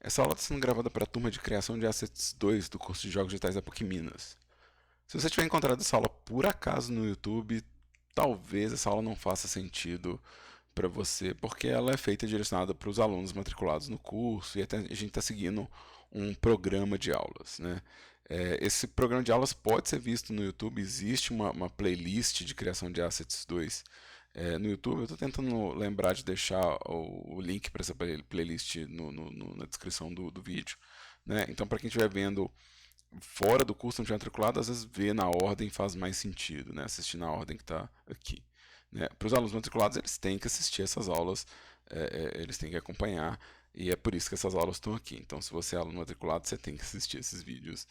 Essa aula está sendo gravada para a turma de Criação de Assets 2 do curso de Jogos Digitais da PUC Minas. Se você tiver encontrado essa aula por acaso no YouTube, talvez essa aula não faça sentido para você, porque ela é feita e direcionada para os alunos matriculados no curso e até a gente está seguindo um programa de aulas, né? Esse programa de aulas pode ser visto no YouTube, existe uma playlist de criação de Assets 2 no YouTube. Eu estou tentando lembrar de deixar o link para essa playlist na descrição do vídeo, né? Então, para quem estiver vendo fora do curso, não estiver matriculado, às vezes ver na ordem faz mais sentido, né? Assistir na ordem que está aqui. Né? Para os alunos matriculados, eles têm que assistir essas aulas, eles têm que acompanhar, e é por isso que essas aulas estão aqui. Então, se você é aluno matriculado, você tem que assistir esses vídeos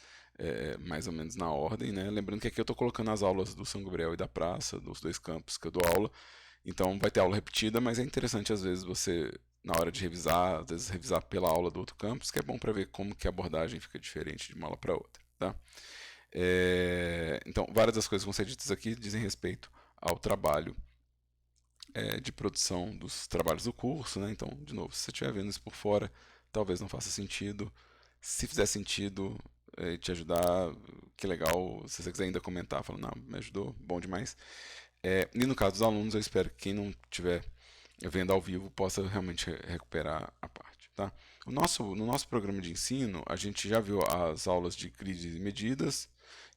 mais ou menos na ordem. Né? Lembrando que aqui eu estou colocando as aulas do São Gabriel e da Praça, dos dois campos que eu dou aula, então vai ter aula repetida, mas é interessante às vezes você, na hora de revisar, às vezes revisar pela aula do outro campus, que é bom para ver como que a abordagem fica diferente de uma aula para outra. Tá? Então, várias das coisas que vão ser ditas aqui dizem respeito ao trabalho de produção dos trabalhos do curso, né? Então, de novo, se você estiver vendo isso por fora, talvez não faça sentido. Se fizer sentido te ajudar, que legal. Se você quiser ainda comentar, falando, não, me ajudou, bom demais. E no caso dos alunos, eu espero que quem não tiver vendo ao vivo possa realmente recuperar a parte. Tá? No nosso programa de ensino, a gente já viu as aulas de grid e medidas,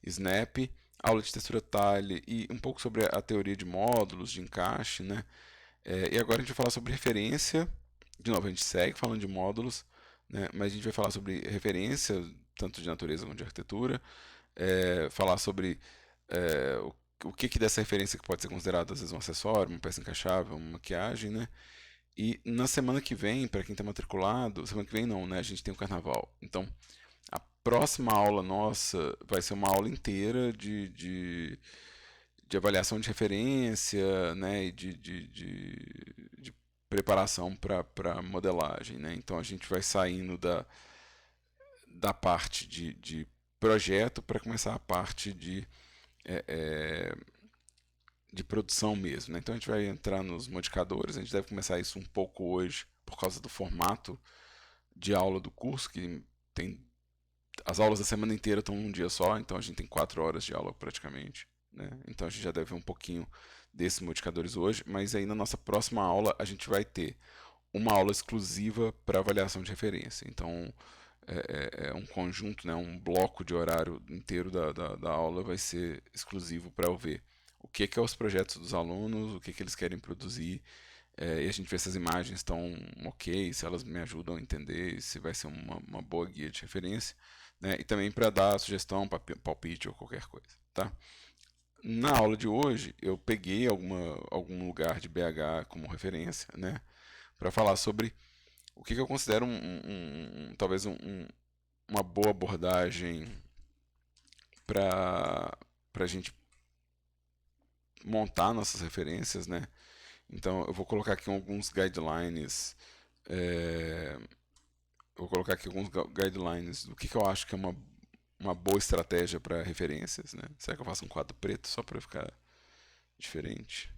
Snap, aula de textura tile e um pouco sobre a teoria de módulos, de encaixe, né? E agora a gente vai falar sobre referência. De novo, a gente segue falando de módulos, né? Mas a gente vai falar sobre referência, tanto de natureza quanto de arquitetura, falar sobre o que dessa referência que pode ser considerado às vezes um acessório, uma peça encaixável, uma maquiagem, né? E na semana que vem, para quem está matriculado, semana que vem não, né? A gente tem o carnaval. Então, a próxima aula nossa vai ser uma aula inteira de avaliação de referência, né? E de preparação para modelagem, né? Então a gente vai saindo da parte de projeto para começar a parte é, é, de produção mesmo. Né? Então a gente vai entrar nos modificadores, a gente deve começar isso um pouco hoje, por causa do formato de aula do curso, que tem. As aulas da semana inteira estão num dia só, então a gente tem 4 horas de aula praticamente. Né? Então a gente já deve ver um pouquinho desses modificadores hoje, mas aí na nossa próxima aula a gente vai ter uma aula exclusiva para avaliação de referência. Então é um conjunto, né, um bloco de horário inteiro da aula vai ser exclusivo para eu ver o que é os projetos dos alunos, o que eles querem produzir, e a gente vê se as imagens estão ok, se elas me ajudam a entender, se vai ser uma boa guia de referência, né, e também para dar sugestão, palpite ou qualquer coisa. Tá? Na aula de hoje, eu peguei algum lugar de BH como referência, né, para falar sobre o que eu considero talvez uma boa abordagem para a gente montar nossas referências, né? Então eu vou colocar aqui alguns guidelines, vou colocar aqui alguns guidelines do que eu acho que é uma boa estratégia para referências, né? Será que eu faço um quadro preto só para ficar diferente?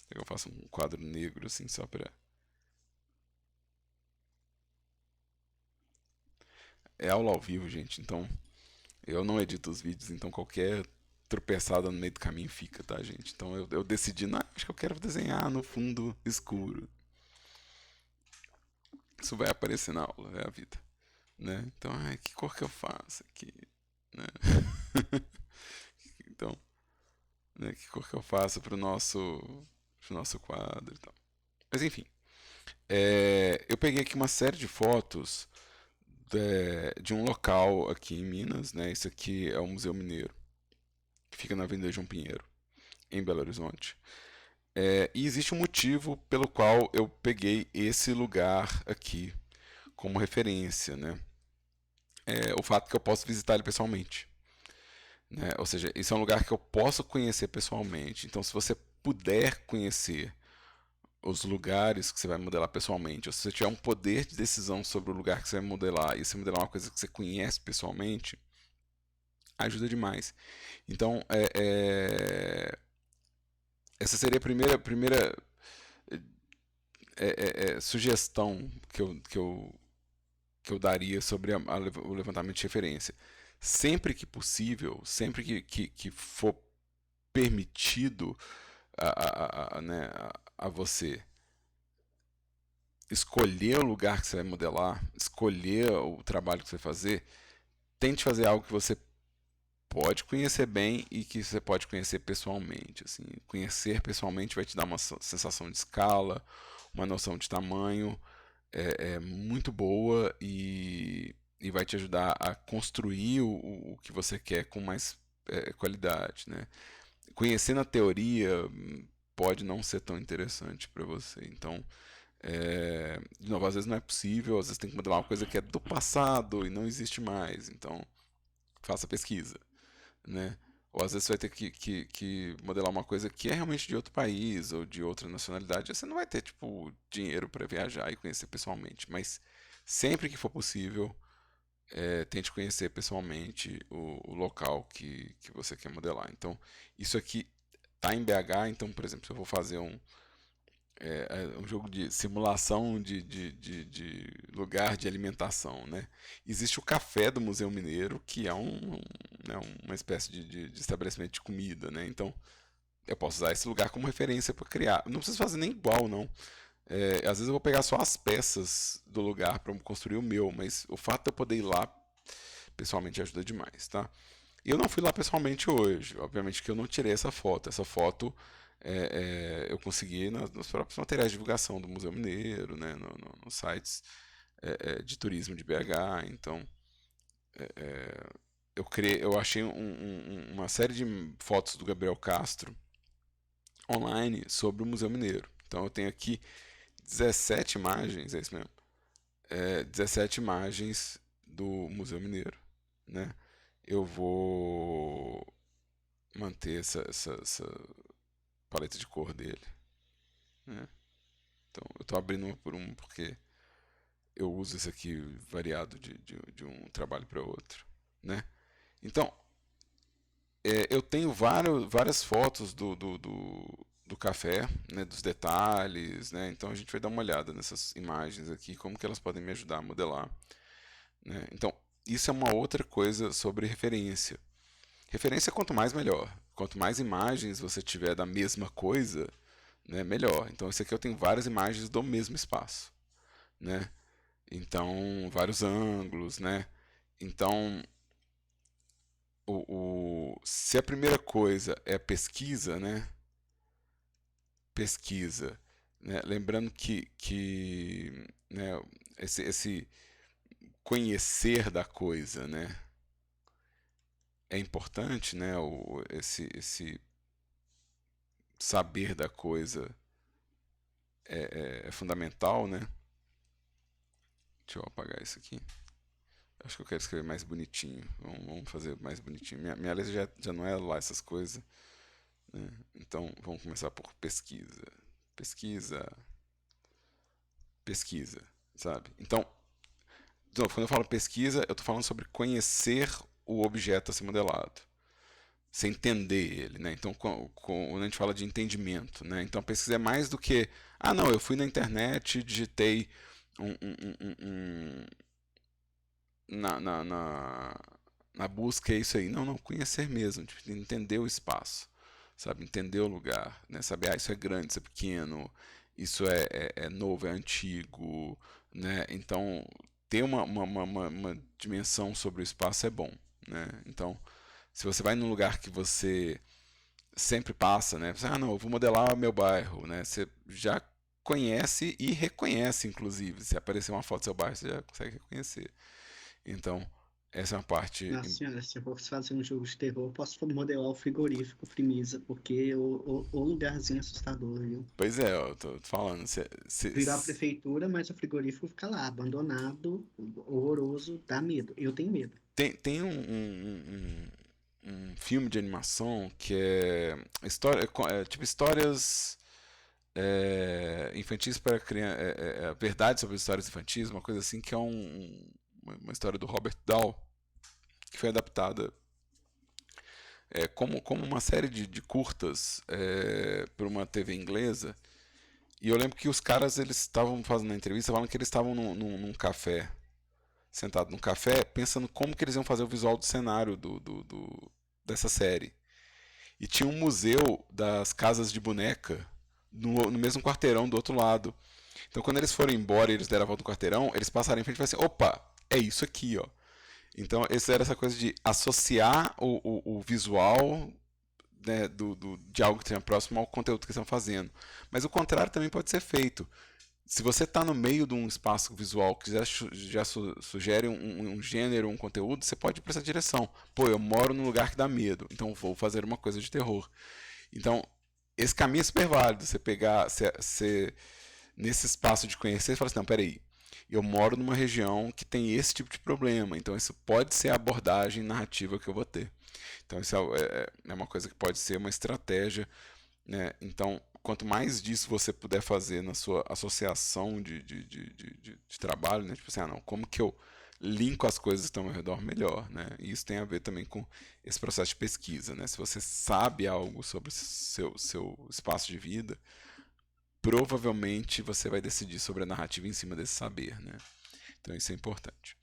Será que eu faço um quadro negro assim só para é aula ao vivo, gente, então eu não edito os vídeos, então qualquer tropeçada no meio do caminho fica, tá, gente? Então eu decidi, não, acho que eu quero desenhar no fundo escuro. Isso vai aparecer na aula, é a vida, né? Então, ai, que cor que eu faço aqui, né? Então, né, que cor que eu faço pro nosso quadro e tal. Mas enfim, eu peguei aqui uma série de fotos de um local aqui em Minas, né? Isso aqui é o Museu Mineiro, que fica na Avenida João Pinheiro, em Belo Horizonte. E existe um motivo pelo qual eu peguei esse lugar aqui como referência, né? O fato que eu posso visitar ele pessoalmente. Né? Ou seja, esse é um lugar que eu posso conhecer pessoalmente. Então, se você puder conhecer os lugares que você vai modelar pessoalmente, ou se você tiver um poder de decisão sobre o lugar que você vai modelar, e você modelar uma coisa que você conhece pessoalmente, ajuda demais. Então, essa seria a primeira sugestão que eu que eu daria sobre o levantamento de referência. Sempre que possível, sempre que for permitido né, a você escolher o lugar que você vai modelar, escolher o trabalho que você vai fazer, tente fazer algo que você pode conhecer bem e que você pode conhecer pessoalmente. Assim. Conhecer pessoalmente vai te dar uma sensação de escala, uma noção de tamanho é muito boa e vai te ajudar a construir o que você quer com mais qualidade. Né? Conhecer na teoria pode não ser tão interessante para você. Então, de novo, às vezes não é possível, às vezes tem que modelar uma coisa que é do passado e não existe mais. Então, faça pesquisa, né? Ou às vezes você vai ter que modelar uma coisa que é realmente de outro país ou de outra nacionalidade. Você não vai ter, tipo, dinheiro para viajar e conhecer pessoalmente. Mas sempre que for possível, tente conhecer pessoalmente o local que você quer modelar. Então, isso aqui tá em BH, então, por exemplo, se eu vou fazer um jogo de simulação de lugar de alimentação, né? Existe o café do Museu Mineiro, que é né, uma espécie de estabelecimento de comida, né? Então, eu posso usar esse lugar como referência para criar. Não preciso fazer nem igual, não. Às vezes eu vou pegar só as peças do lugar para construir o meu, mas o fato de eu poder ir lá pessoalmente ajuda demais, tá? Eu não fui lá pessoalmente hoje, obviamente que eu não tirei essa foto. Essa foto eu consegui nos próprios materiais de divulgação do Museu Mineiro, né, nos sites de turismo de BH. Então, eu achei uma série de fotos do Gabriel Castro online sobre o Museu Mineiro. Então, eu tenho aqui 17 imagens, é isso mesmo, 17 imagens do Museu Mineiro, né? Eu vou manter essa paleta de cor dele, né? Então, eu estou abrindo uma por uma porque eu uso isso aqui variado de um trabalho para outro, né? Então, eu tenho várias fotos do café, né, dos detalhes, né? Então a gente vai dar uma olhada nessas imagens aqui, como que elas podem me ajudar a modelar, né? Então, isso é uma outra coisa sobre referência. Referência quanto mais melhor. Quanto mais imagens você tiver da mesma coisa, né, melhor. Então, esse aqui eu tenho várias imagens do mesmo espaço, né? Então, vários ângulos, né? Então, se a primeira coisa é pesquisa, né? Pesquisa, né? Lembrando que né, esse conhecer da coisa, né? É importante, né? Esse saber da coisa é fundamental, né? Deixa eu apagar isso aqui. Acho que eu quero escrever mais bonitinho. Vamos fazer mais bonitinho. Minha letra já não é lá essas coisas, né? Então vamos começar por pesquisa. Pesquisa. Pesquisa, sabe? Então, de novo, quando eu falo pesquisa, eu estou falando sobre conhecer o objeto a ser modelado. Você entender ele, né? Então, quando a gente fala de entendimento, né? Então, a pesquisa é mais do que, não, eu fui na internet, digitei um na busca é isso aí. Não, conhecer mesmo, tipo, entender o espaço, sabe? Entender o lugar, né? Saber, isso é grande, isso é pequeno, isso é novo, é antigo, né? Então, ter uma dimensão sobre o espaço é bom, né? Então, se você vai num lugar que você sempre passa, né? Você, não, eu vou modelar meu bairro, né? Você já conhece e reconhece, inclusive. Se aparecer uma foto do seu bairro, você já consegue reconhecer. Então, essa é uma parte. Nossa senhora, se eu fosse fazer um jogo de terror, eu posso modelar o frigorífico Frimisa, porque o lugarzinho assustador, viu? Pois é, eu tô falando. Virar a prefeitura, mas o frigorífico fica lá, abandonado, horroroso, dá medo. Eu tenho medo. tem um filme de animação que é história, tipo histórias infantis para criança, verdade sobre histórias infantis, uma coisa assim que é uma história do Robert Dahl que foi adaptada como uma série de curtas para uma TV inglesa. E eu lembro que os caras eles estavam fazendo a entrevista, falando que eles estavam num café, sentado num café, pensando como que eles iam fazer o visual do cenário dessa série. E tinha um museu das casas de boneca no mesmo quarteirão do outro lado. Então, quando eles foram embora e eles deram a volta no quarteirão, eles passaram em frente e falaram assim: opa, é isso aqui, ó. Então, essa era essa coisa de associar o visual, né, de algo que esteja próximo ao conteúdo que estão fazendo. Mas o contrário também pode ser feito. Se você está no meio de um espaço visual que já sugere um gênero, um conteúdo, você pode ir para essa direção. Pô, eu moro num lugar que dá medo, então vou fazer uma coisa de terror. Então, esse caminho é super válido. Você pegar, nesse espaço de conhecer, você fala assim: não, peraí, eu moro numa região que tem esse tipo de problema, então isso pode ser a abordagem narrativa que eu vou ter. Então, isso é uma coisa que pode ser uma estratégia, né? Então, quanto mais disso você puder fazer na sua associação de trabalho, né? Tipo assim, não, como que eu linko as coisas que estão ao redor melhor, né? E isso tem a ver também com esse processo de pesquisa, né? Se você sabe algo sobre seu espaço de vida, provavelmente você vai decidir sobre a narrativa em cima desse saber, né? Então isso é importante.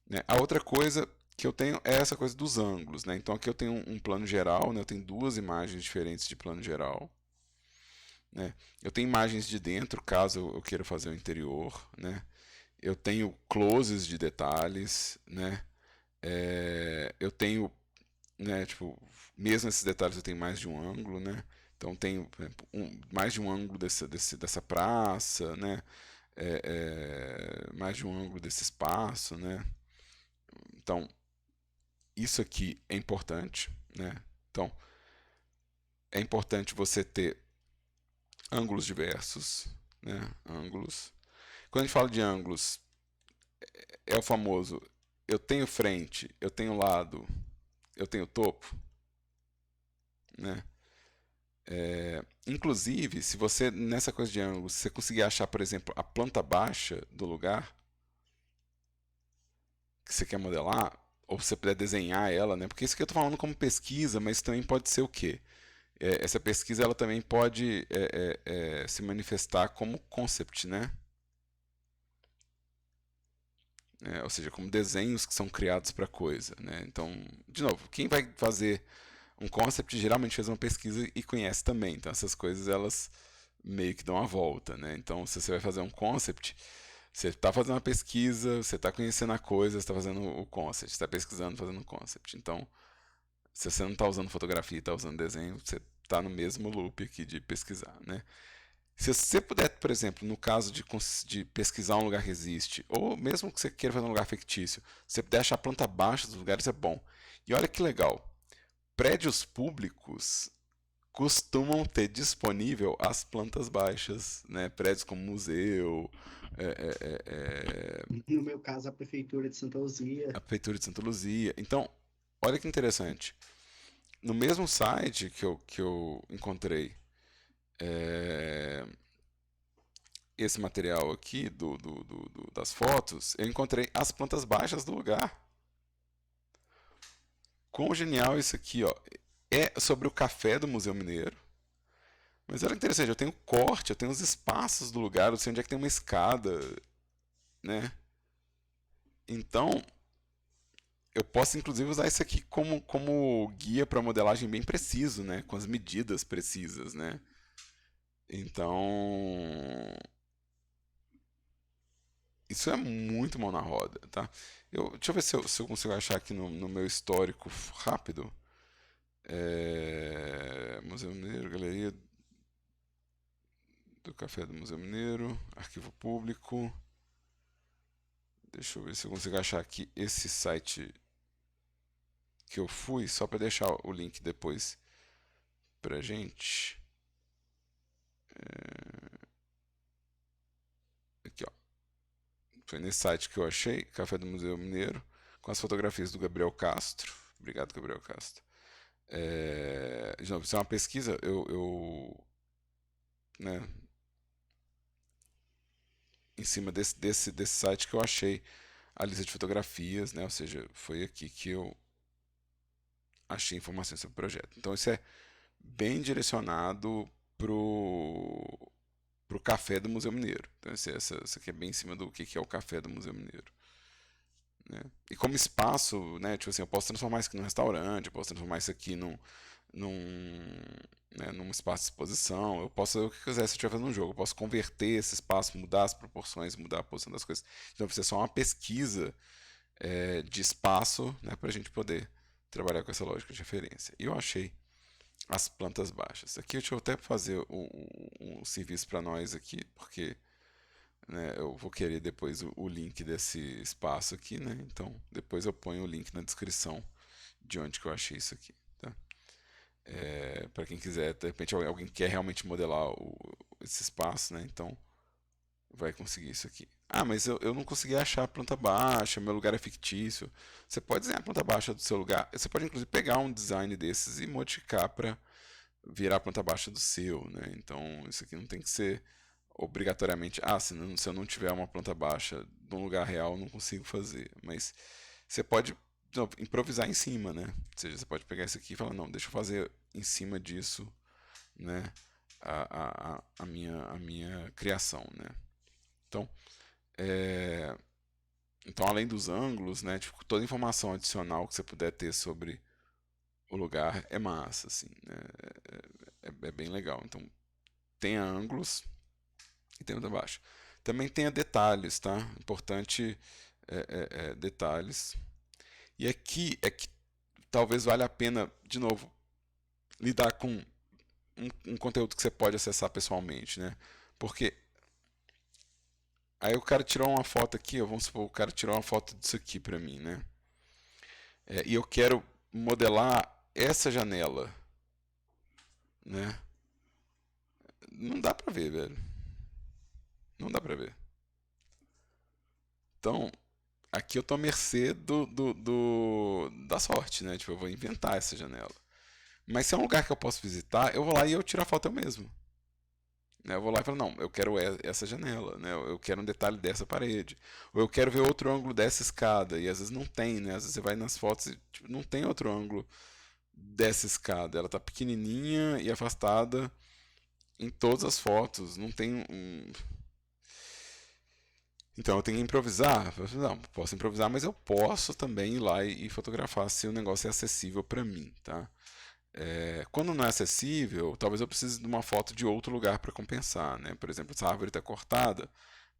Né? A outra coisa que eu tenho é essa coisa dos ângulos, né? Então aqui eu tenho um plano geral, né? Eu tenho duas imagens diferentes de plano geral, né? Eu tenho imagens de dentro, caso eu queira fazer o interior, né? Eu tenho closes de detalhes, né? Eu tenho, né? Tipo, mesmo esses detalhes eu tenho mais de um ângulo, né? Então tenho, por exemplo, mais de um ângulo dessa praça, né? Mais de um ângulo desse espaço, né? Então isso aqui é importante, né? Então é importante você ter ângulos diversos, né? Ângulos. Quando a gente fala de ângulos, é o famoso: eu tenho frente, eu tenho lado, eu tenho topo, né? Inclusive, se você nessa coisa de ângulos, se você conseguir achar, por exemplo, a planta baixa do lugar que você quer modelar, ou se você puder desenhar ela, né? Porque isso que eu estou falando como pesquisa, mas também pode ser o quê? Essa pesquisa ela também pode se manifestar como concept, né? Ou seja, como desenhos que são criados para coisa, né? Então, de novo, quem vai fazer um concept geralmente fez uma pesquisa e conhece também. Então, essas coisas elas meio que dão a volta, né? Então, se você vai fazer um concept, você está fazendo uma pesquisa, você está conhecendo a coisa, você está fazendo o concept, está pesquisando, fazendo o concept. Então, se você não está usando fotografia e está usando desenho, você está no mesmo loop aqui de pesquisar, né? Se você puder, por exemplo, no caso de pesquisar um lugar que existe, ou mesmo que você queira fazer um lugar fictício, se você puder achar a planta baixa dos lugares, é bom. E olha que legal, prédios públicos costumam ter disponível as plantas baixas, né? Prédios como museu, No meu caso, a Prefeitura de Santa a Luzia. Prefeitura de Santa Luzia. Então, olha que interessante. No mesmo site que eu encontrei é, esse material aqui das fotos, eu encontrei as plantas baixas do lugar. Quão genial isso aqui, ó. É sobre o café do Museu Mineiro. Mas olha que interessante, eu tenho corte, eu tenho os espaços do lugar, eu sei onde é que tem uma escada, né? Então, eu posso inclusive usar isso aqui como guia para modelagem bem preciso, né? Com as medidas precisas, né? Então, isso é muito mão na roda, tá? Deixa eu ver se eu consigo achar aqui no meu histórico rápido. Museu Mineiro, Galeria do Café do Museu Mineiro, Arquivo Público. Deixa eu ver se eu consigo achar aqui esse site que eu fui, só para deixar o link depois pra gente. Aqui, ó. Foi nesse site que eu achei, Café do Museu Mineiro, com as fotografias do Gabriel Castro. Obrigado, Gabriel Castro. De novo, isso é uma pesquisa, né, em cima desse site que eu achei a lista de fotografias, né? Ou seja, foi aqui que eu achei informações sobre o projeto. Então isso é bem direcionado pro café do Museu Mineiro. Então isso aqui é bem em cima do que é o café do Museu Mineiro, né? E como espaço, né, tipo assim, eu posso transformar isso aqui num restaurante, eu posso transformar isso aqui num, num espaço de exposição, eu posso fazer o que quiser se eu estiver fazendo um jogo, eu posso converter esse espaço, mudar as proporções, mudar a posição das coisas. Então vai ser só uma pesquisa de espaço, né, para a gente poder trabalhar com essa lógica de referência. E eu achei as plantas baixas. Aqui deixa eu até fazer um serviço para nós aqui, porque né, eu vou querer depois o link desse espaço aqui, né? Então depois eu ponho o link na descrição de onde que eu achei isso aqui, tá? Para quem quiser, de repente alguém quer realmente modelar esse espaço, né? Então vai conseguir isso aqui. Ah, mas eu não consegui achar a planta baixa, meu lugar é fictício. Você pode desenhar a planta baixa do seu lugar. Você pode inclusive pegar um design desses e modificar para virar a planta baixa do seu, né? Então isso aqui não tem que ser obrigatoriamente, se eu não tiver uma planta baixa num lugar real, eu não consigo fazer. Mas você pode improvisar em cima, né? Ou seja, você pode pegar isso aqui e falar, não, deixa eu fazer em cima disso, né? A minha criação, né? Então, é, então, além dos ângulos, né? Tipo, toda informação adicional que você puder ter sobre o lugar é massa, assim, né? É bem legal. Então, tenha ângulos e tenha baixo. Também tenha detalhes, tá? Importante detalhes. E aqui é que talvez valha a pena, de novo, lidar com um conteúdo que você pode acessar pessoalmente, né? Porque aí o cara tirou uma foto aqui, vamos supor, o cara tirou uma foto disso aqui pra mim, né? E eu quero modelar essa janela, né? Não dá pra ver, velho. Não dá pra ver. Então, aqui eu tô à mercê da sorte, né? Tipo, eu vou inventar essa janela. Mas se é um lugar que eu posso visitar, eu vou lá e eu tiro a foto eu mesmo. Né? Eu vou lá e falo, não, eu quero essa janela, né? Eu quero um detalhe dessa parede. Ou eu quero ver outro ângulo dessa escada. E às vezes não tem, né? Às vezes você vai nas fotos e tipo, não tem outro ângulo dessa escada. Ela tá pequenininha e afastada em todas as fotos. Não tem um... Então eu tenho que improvisar? Não, posso improvisar, mas eu posso também ir lá e fotografar se o negócio é acessível para mim, tá? Quando não é acessível, talvez eu precise de uma foto de outro lugar para compensar, né? Por exemplo, essa árvore está cortada,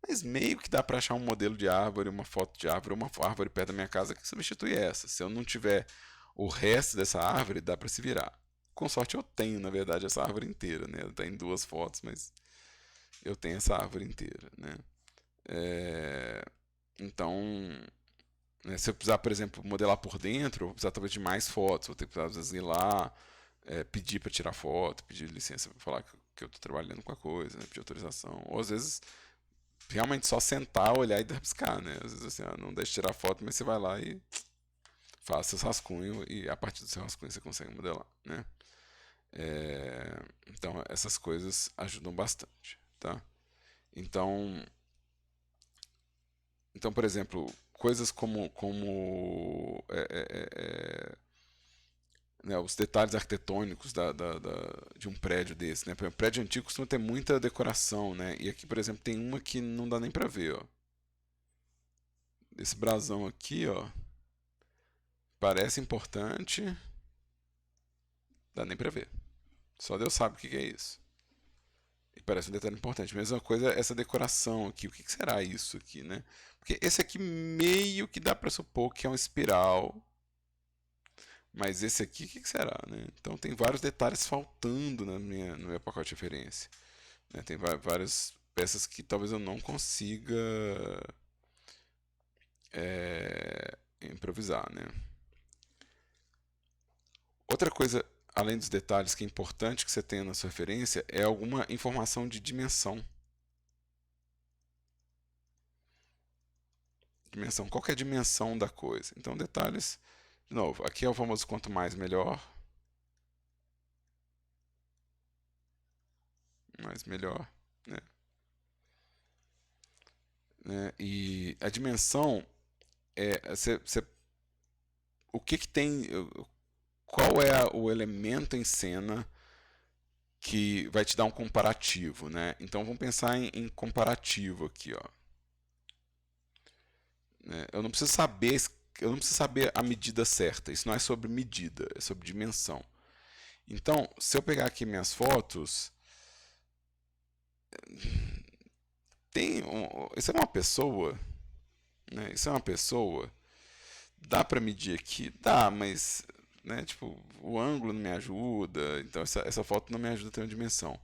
mas meio que dá para achar um modelo de árvore, uma foto de árvore, uma árvore perto da minha casa que substitui essa. Se eu não tiver o resto dessa árvore, dá para se virar. Com sorte eu tenho, na verdade, essa árvore inteira, né? Está em duas fotos, mas eu tenho essa árvore inteira, né? É, Então, né, se eu precisar, por exemplo, modelar por dentro, eu vou precisar talvez de mais fotos, vou ter que precisar, às vezes, ir lá, pedir para tirar foto, pedir licença para falar que eu estou trabalhando com a coisa, né, pedir autorização. Ou às vezes, realmente só sentar, olhar e rabiscar, né? Às vezes assim, não deixa tirar foto, mas você vai lá e faz seus rascunhos e a partir do seu rascunho você consegue modelar, né? Então, essas coisas ajudam bastante, tá? Então, por exemplo, coisas como né, os detalhes arquitetônicos de um prédio desse, né? Por exemplo, prédio antigo costuma ter muita decoração, né? E aqui, por exemplo, tem uma que não dá nem pra ver, ó. Esse brasão aqui, ó, parece importante, dá nem pra ver. Só Deus sabe o que é isso. E parece um detalhe importante. Mesma coisa essa decoração aqui. O que será isso aqui, né? Porque esse aqui meio que dá pra supor que é um espiral. Mas esse aqui, o que será, né? Então tem vários detalhes faltando no meu pacote de referência. Né? Tem várias peças que talvez eu não consiga improvisar, né? Outra coisa, além dos detalhes, que é importante que você tenha na sua referência é alguma informação de dimensão. Dimensão, qual que é a dimensão da coisa? Então, detalhes, de novo, aqui é o famoso quanto mais melhor. Mais melhor, né? E a dimensão o que tem, qual é o elemento em cena que vai te dar um comparativo, né? Então vamos pensar em comparativo aqui, ó. né? Eu não preciso saber a medida certa. Isso não é sobre medida, é sobre dimensão. Então, se eu pegar aqui minhas fotos, isso é uma pessoa, né? Isso é uma pessoa. Dá para medir aqui? Dá, mas, né, tipo, o ângulo não me ajuda, então essa foto não me ajuda a ter uma dimensão.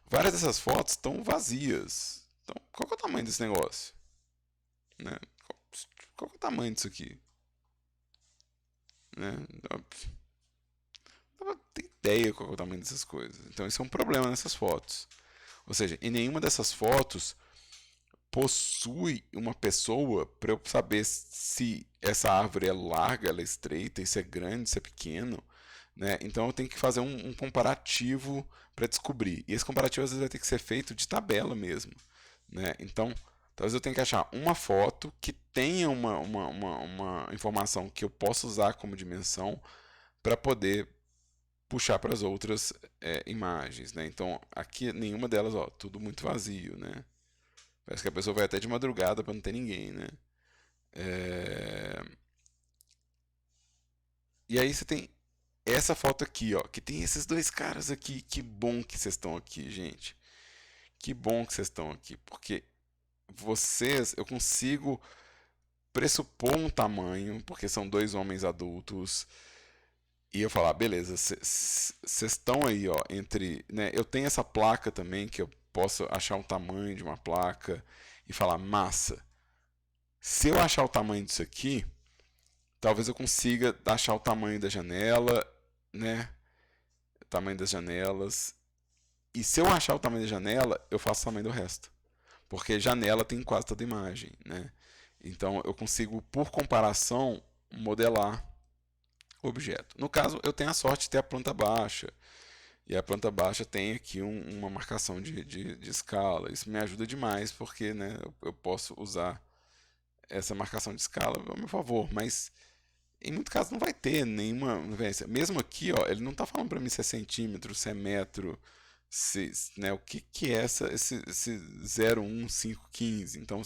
Várias dessas fotos estão vazias. Então, qual que é o tamanho desse negócio? Né? Qual que é o tamanho disso aqui? Né? Não tenho ideia qual que é o tamanho dessas coisas. Então, isso é um problema nessas fotos. Ou seja, em nenhuma dessas fotos possui uma pessoa para eu saber se essa árvore é larga, ela é estreita, se é grande, se é pequeno, né? Então eu tenho que fazer um comparativo para descobrir. E esse comparativo às vezes vai ter que ser feito de tabela mesmo, né? Então talvez eu tenha que achar uma foto que tenha uma informação que eu possa usar como dimensão para poder puxar para as outras imagens, né? Então aqui nenhuma delas, ó, tudo muito vazio, né? Parece que a pessoa vai até de madrugada para não ter ninguém, né? É, E aí você tem essa foto aqui, ó, que tem esses dois caras aqui. Que bom que vocês estão aqui, gente. Que bom que vocês estão aqui, porque eu consigo pressupor um tamanho, porque são dois homens adultos, e eu falar, beleza, vocês estão aí, ó, entre, né, eu tenho essa placa também, que eu posso achar um tamanho de uma placa e falar, massa. Se eu achar o tamanho disso aqui, talvez eu consiga achar o tamanho da janela, né? O tamanho das janelas. E se eu achar o tamanho da janela, eu faço o tamanho do resto. Porque janela tem quase toda a imagem, né? Então eu consigo, por comparação, modelar o objeto. No caso, eu tenho a sorte de ter a planta baixa. E a planta baixa tem aqui uma marcação de escala. Isso me ajuda demais, porque né, eu posso usar essa marcação de escala a meu favor. Mas em muito caso não vai ter nenhuma influência. Mesmo aqui, ó, ele não está falando para mim se é centímetro, se é metro, né, o que é esse 0,1515. Então,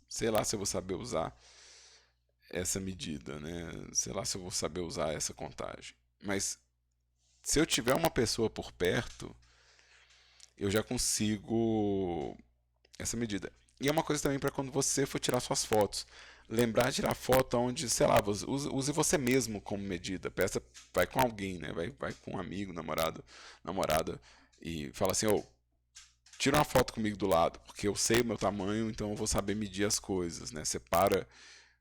sei lá se eu vou saber usar essa medida, né? Sei lá se eu vou saber usar essa contagem. Mas se eu tiver uma pessoa por perto, eu já consigo essa medida. E é uma coisa também para quando você for tirar suas fotos. Lembrar de tirar foto onde, sei lá, use você mesmo como medida. Peça, vai com alguém, né? Vai com um amigo, namorado, namorada, e fala assim, ô, tira uma foto comigo do lado, porque eu sei o meu tamanho, então eu vou saber medir as coisas, né? Você para,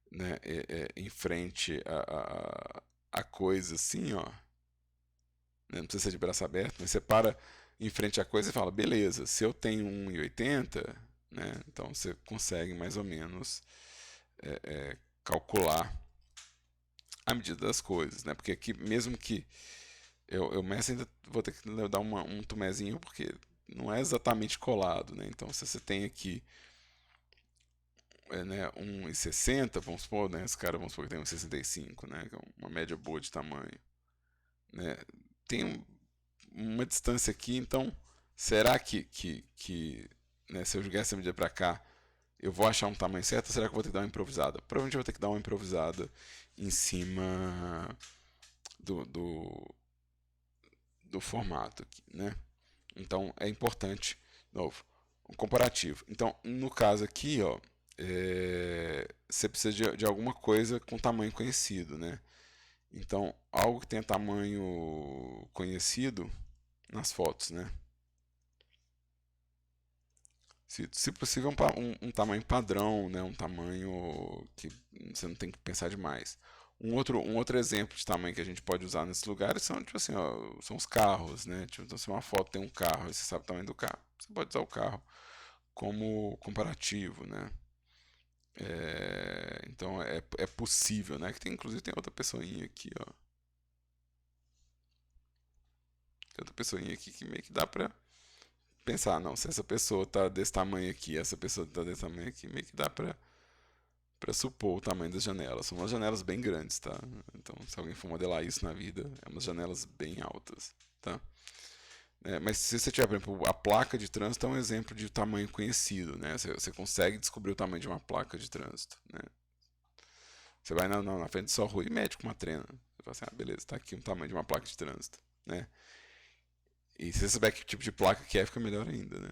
né, em frente a coisa assim, ó. Né? Não precisa ser de braço aberto, mas você para em frente à coisa e fala, beleza, se eu tenho 1,80, né? Então você consegue mais ou menos calcular a medida das coisas, né? Porque aqui, mesmo que eu mesmo ainda vou ter que dar um tumezinho, porque não é exatamente colado, né? Então, se você tem aqui né, 1,60, vamos supor, né? Esse cara, vamos supor que tem 1,65, né? Que é uma média boa de tamanho, né? Tem uma distância aqui, então, será que né, se eu jogar essa medida para cá, eu vou achar um tamanho certo ou será que eu vou ter que dar uma improvisada? Provavelmente eu vou ter que dar uma improvisada em cima do, do, do formato aqui, né? Então é importante, de novo, um comparativo. Então, no caso aqui, ó, você precisa de alguma coisa com tamanho conhecido, né? Então, algo que tenha tamanho conhecido nas fotos, né? Se possível, um tamanho padrão, né? Um tamanho que você não tem que pensar demais. Um outro exemplo de tamanho que a gente pode usar nesses lugares são, tipo assim, ó, são os carros, né? Tipo, então, se uma foto tem um carro e você sabe o tamanho do carro, você pode usar o carro como comparativo, né? Então é possível, né? Que tem, inclusive tem outra pessoinha aqui, ó. Tem outra pessoinha aqui que meio que dá pra pensar, não, se essa pessoa tá desse tamanho aqui, essa pessoa tá desse tamanho aqui, meio que dá pra supor o tamanho das janelas. São umas janelas bem grandes, tá? Então, se alguém for modelar isso na vida, é umas janelas bem altas, tá? Mas se você tiver, por exemplo, a placa de trânsito é um exemplo de tamanho conhecido, né? Você consegue descobrir o tamanho de uma placa de trânsito, né? Você vai na frente do sua rua e mede com uma trena. Você fala assim, ah, beleza, tá aqui o tamanho de uma placa de trânsito, né? E se você souber que tipo de placa que é, fica melhor ainda, né?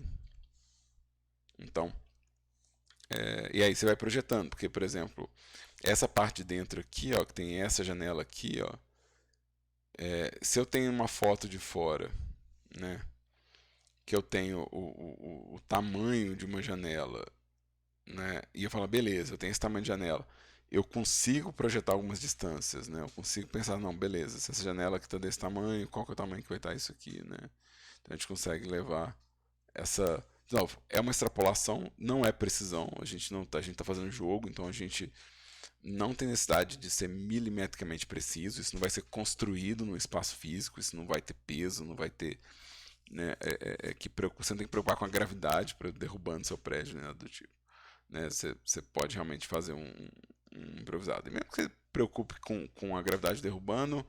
Então, e aí você vai projetando, porque, por exemplo, essa parte de dentro aqui, ó, que tem essa janela aqui, ó, se eu tenho uma foto de fora, né, que eu tenho o tamanho de uma janela, né, e eu falo, beleza, eu tenho esse tamanho de janela, eu consigo projetar algumas distâncias, né, eu consigo pensar, não, beleza, se essa janela aqui está desse tamanho, qual que é o tamanho que vai estar isso aqui, né? Então a gente consegue levar essa... De novo, é uma extrapolação, não é precisão, a gente não tá, a gente está fazendo jogo, então a gente não tem necessidade de ser milimetricamente preciso, isso não vai ser construído no espaço físico, isso não vai ter peso, não vai ter, né, você não tem que preocupar com a gravidade para derrubando seu prédio, né, do tipo, né, você pode realmente fazer um improvisado, e mesmo que você preocupe com a gravidade derrubando,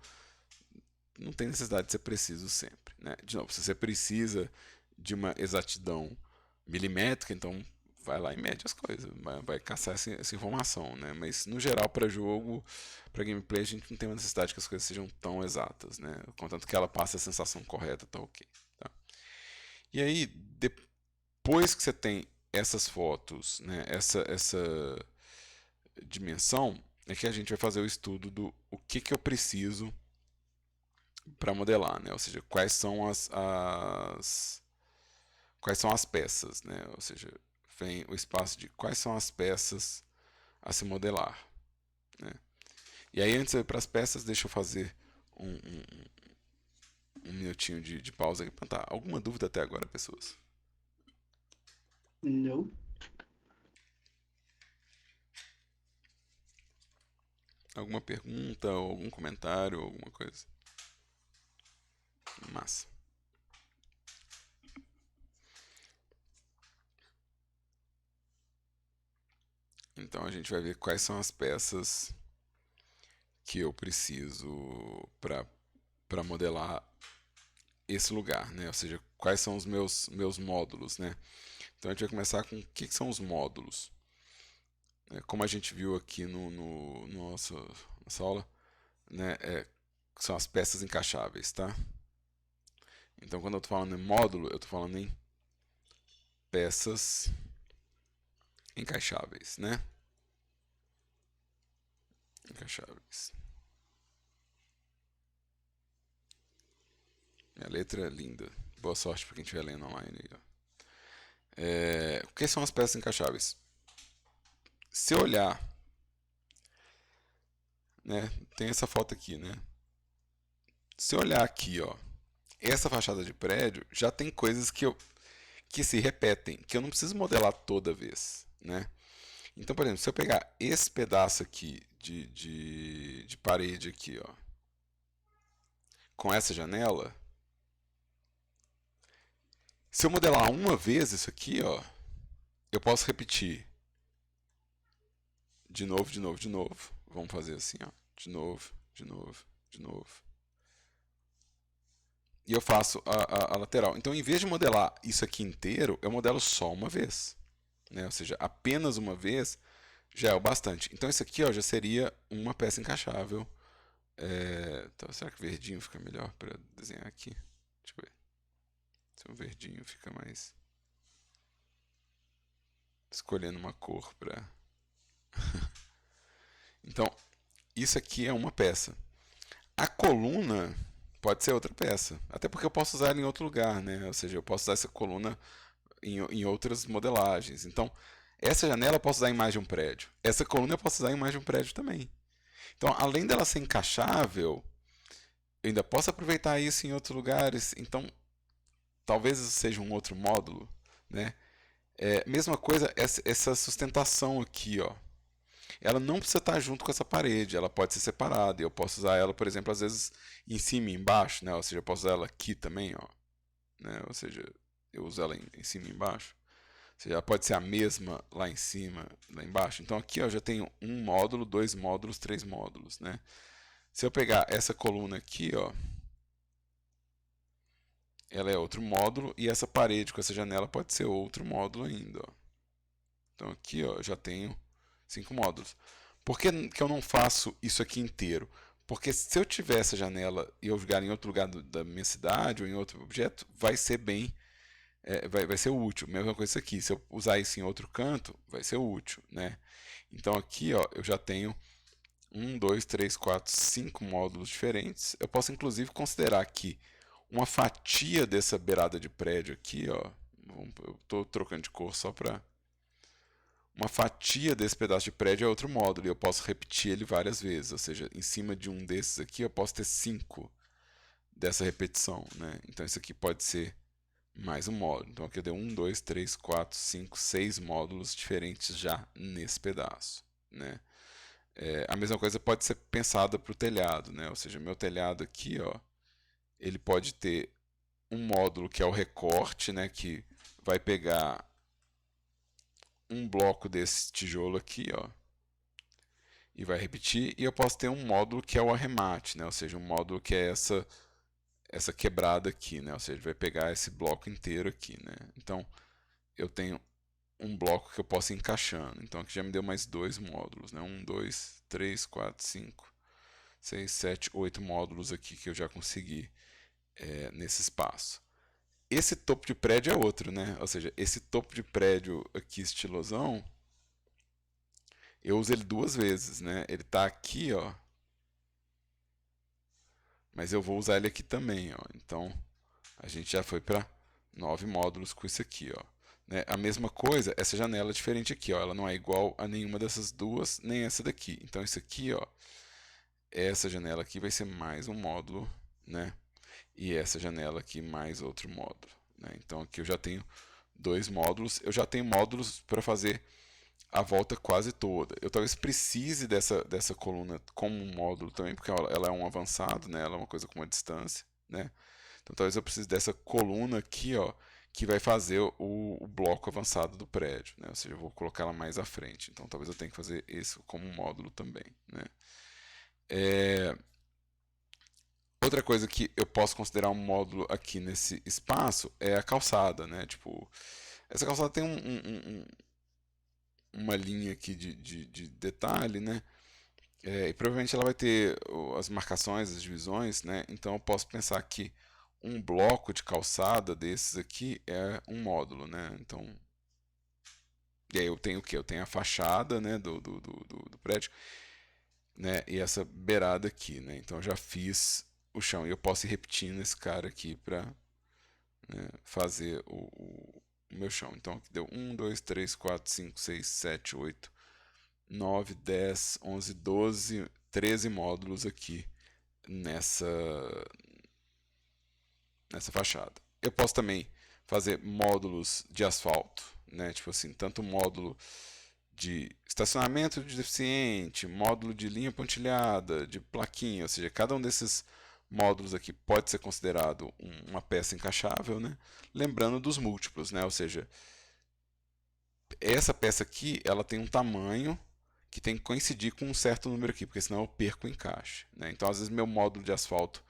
não tem necessidade de ser preciso sempre, né? De novo, se você precisa de uma exatidão milimétrica, então vai lá e mede as coisas, vai caçar essa informação, né? Mas no geral, para jogo, para gameplay, a gente não tem uma necessidade que as coisas sejam tão exatas, né? Contanto que ela passe a sensação correta, tá ok. Tá? E aí, depois que você tem essas fotos, né? Essa dimensão, é que a gente vai fazer o estudo do o que eu preciso para modelar, né? Ou seja, quais são as peças, né? Ou seja, vem o espaço de quais são as peças a se modelar, né? E aí, antes de ir para as peças, deixa eu fazer um minutinho de pausa aqui para perguntar. Alguma dúvida até agora, pessoas? Não. Alguma pergunta, ou algum comentário, alguma coisa? Massa. Então a gente vai ver quais são as peças que eu preciso para modelar esse lugar, né? Ou seja, quais são os meus módulos, né? Então a gente vai começar com o que são os módulos. Como a gente viu aqui no nossa aula, né? São as peças encaixáveis, tá? Então quando eu estou falando em módulo, eu estou falando em peças encaixáveis, né? Encaixáveis. Minha letra é linda. Boa sorte para quem estiver lendo online aí, ó. O que são as peças encaixáveis? Se eu olhar, né, tem essa foto aqui, né? Se eu olhar aqui, ó, essa fachada de prédio já tem coisas que se repetem, que eu não preciso modelar toda vez, né? Então, por exemplo, se eu pegar esse pedaço aqui de parede aqui, ó, com essa janela, se eu modelar uma vez isso aqui, ó, eu posso repetir de novo, de novo, de novo. Vamos fazer assim, ó, de novo, de novo, de novo. E eu faço a lateral. Então, em vez de modelar isso aqui inteiro, eu modelo só uma vez, né? Ou seja, apenas uma vez já é o bastante. Então, isso aqui, ó, já seria uma peça encaixável. Então, será que verdinho fica melhor para desenhar aqui? Deixa eu ver. Se o verdinho fica mais... Escolhendo uma cor para... Então, isso aqui é uma peça. A coluna pode ser outra peça. Até porque eu posso usar ela em outro lugar, né? Ou seja, eu posso usar essa coluna em outras modelagens. Então, essa janela eu posso usar em mais de um prédio. Essa coluna eu posso usar em mais de um prédio também. Então, além dela ser encaixável, eu ainda posso aproveitar isso em outros lugares. Então, talvez isso seja um outro módulo, né? Mesma coisa, essa sustentação aqui, ó. Ela não precisa estar junto com essa parede, ela pode ser separada. Eu posso usar ela, por exemplo, às vezes em cima e embaixo, né? Ou seja, eu posso usar ela aqui também, ó. Né? Ou seja, eu uso ela em cima e embaixo. Ou seja, ela pode ser a mesma lá em cima, lá embaixo. Então aqui ó, eu já tenho um módulo, dois módulos, três módulos, né? Se eu pegar essa coluna aqui, ó, ela é outro módulo e essa parede com essa janela pode ser outro módulo ainda, ó. Então aqui ó, eu já tenho 5 módulos. Por que eu não faço isso aqui inteiro? Porque se eu tiver essa janela e eu jogar em outro lugar da minha cidade ou em outro objeto, vai ser bem, vai ser útil. Mesma coisa isso aqui, se eu usar isso em outro canto, vai ser útil, né? Então aqui, ó, eu já tenho 5 módulos diferentes. Eu posso inclusive considerar que uma fatia dessa beirada de prédio aqui, ó, eu estou trocando de cor só para uma fatia desse pedaço de prédio é outro módulo e eu posso repetir ele várias vezes. Ou seja, em cima de um desses aqui eu posso ter 5 dessa repetição, né? Então isso aqui pode ser mais um módulo. Então aqui eu dei 1, 2, 3, 4, 5, 6 módulos diferentes já nesse pedaço, né? A mesma coisa pode ser pensada para o telhado, né? Ou seja, meu telhado aqui, ó, ele pode ter um módulo que é o recorte, né? Que vai pegar um bloco desse tijolo aqui, ó, e vai repetir. E eu posso ter um módulo que é o arremate, né? Ou seja, um módulo que é essa quebrada aqui, né? Ou seja, vai pegar esse bloco inteiro aqui, né? Então eu tenho um bloco que eu posso ir encaixando. Então aqui já me deu mais 2 módulos, né? 1, 2, 3, 4, 5, 6, 7, 8 módulos aqui que eu já consegui nesse espaço. Esse topo de prédio é outro, né? Ou seja, esse topo de prédio aqui estilosão, eu uso ele 2 vezes, né? Ele está aqui, ó, mas eu vou usar ele aqui também, ó. Então a gente já foi para 9 módulos com isso aqui, ó. Né? A mesma coisa, essa janela é diferente aqui, ó. Ela não é igual a nenhuma dessas duas, nem essa daqui. Então isso aqui, ó, essa janela aqui vai ser mais um módulo, né? E essa janela aqui mais outro módulo, né? Então aqui eu já tenho 2 módulos. Eu já tenho módulos para fazer a volta quase toda. Eu talvez precise dessa coluna como um módulo também, porque ela é um avançado, né? Ela é uma coisa com uma distância, né? Então talvez eu precise dessa coluna aqui, ó, que vai fazer o bloco avançado do prédio, né? Ou seja, eu vou colocar ela mais à frente. Então talvez eu tenha que fazer isso como um módulo também, né? É... Outra coisa que eu posso considerar um módulo aqui nesse espaço é a calçada, né? Tipo, essa calçada tem uma linha aqui de detalhe, né? E provavelmente ela vai ter as marcações, as divisões, né? Então eu posso pensar que um bloco de calçada desses aqui é um módulo, né? Então, e aí eu tenho o quê? Eu tenho a fachada, né, do prédio, né? E essa beirada aqui, né? Então eu já fiz o chão e eu posso ir repetindo esse cara aqui para, né, fazer o meu chão. Então aqui deu 1, 2, 3, 4, 5, 6, 7, 8, 9, 10, 11, 12, 13 módulos aqui nessa, nessa fachada. Eu posso também fazer módulos de asfalto, né? Tipo assim, tanto módulo de estacionamento de deficiente, módulo de linha pontilhada, de plaquinha, ou seja, cada um desses módulos aqui pode ser considerado uma peça encaixável, né? Lembrando dos múltiplos, né? Ou seja, essa peça aqui, ela tem um tamanho que tem que coincidir com um certo número aqui, porque senão eu perco o encaixe, né? Então, às vezes, meu módulo de asfalto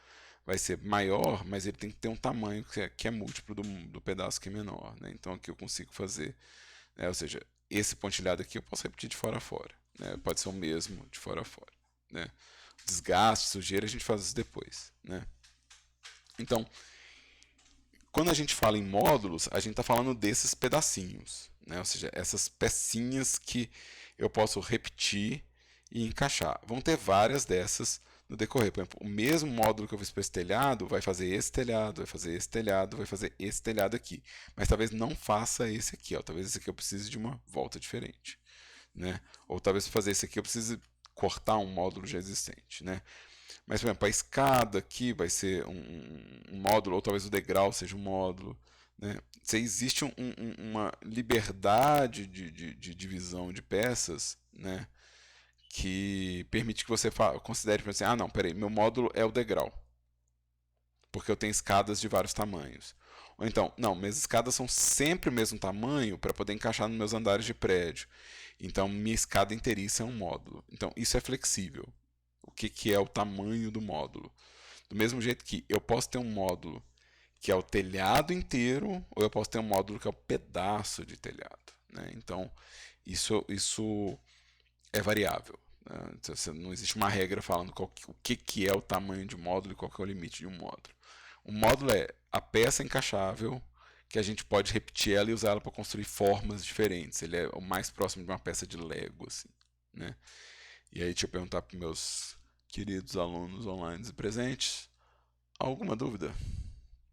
vai ser maior, mas ele tem que ter um tamanho que é múltiplo do pedaço que é menor, né? Então, aqui eu consigo fazer, né? Ou seja, esse pontilhado aqui eu posso repetir de fora a fora, né? Pode ser o mesmo de fora a fora, né? Desgaste, sujeira, a gente faz isso depois, né? Então, quando a gente fala em módulos, a gente está falando desses pedacinhos, né? Ou seja, essas pecinhas que eu posso repetir e encaixar. Vão ter várias dessas no decorrer. Por exemplo, o mesmo módulo que eu fiz para esse telhado vai fazer esse telhado, vai fazer esse telhado, vai fazer esse telhado aqui. Mas talvez não faça esse aqui. Ó. Talvez esse aqui eu precise de uma volta diferente, né? Ou talvez para fazer esse aqui eu precise cortar um módulo já existente, né? Mas, por exemplo, a escada aqui vai ser um módulo, ou talvez o degrau seja um módulo, né? Se existe uma liberdade de divisão de peças, né? Que permite que você considere, assim, ah, não, peraí, meu módulo é o degrau, porque eu tenho escadas de vários tamanhos. Ou então, não, minhas escadas são sempre o mesmo tamanho para poder encaixar nos meus andares de prédio. Então, minha escada inteiriça é um módulo. Então, isso é flexível. O que é o tamanho do módulo? Do mesmo jeito que eu posso ter um módulo que é o telhado inteiro, ou eu posso ter um módulo que é o pedaço de telhado, né? Então, isso é variável. Não existe uma regra falando o que é o tamanho de um módulo e qual que é o limite de um módulo. O módulo é a peça encaixável que a gente pode repetir ela e usar ela para construir formas diferentes. Ele é o mais próximo de uma peça de Lego, assim, né? E aí, deixa eu perguntar para meus queridos alunos online e presentes, alguma dúvida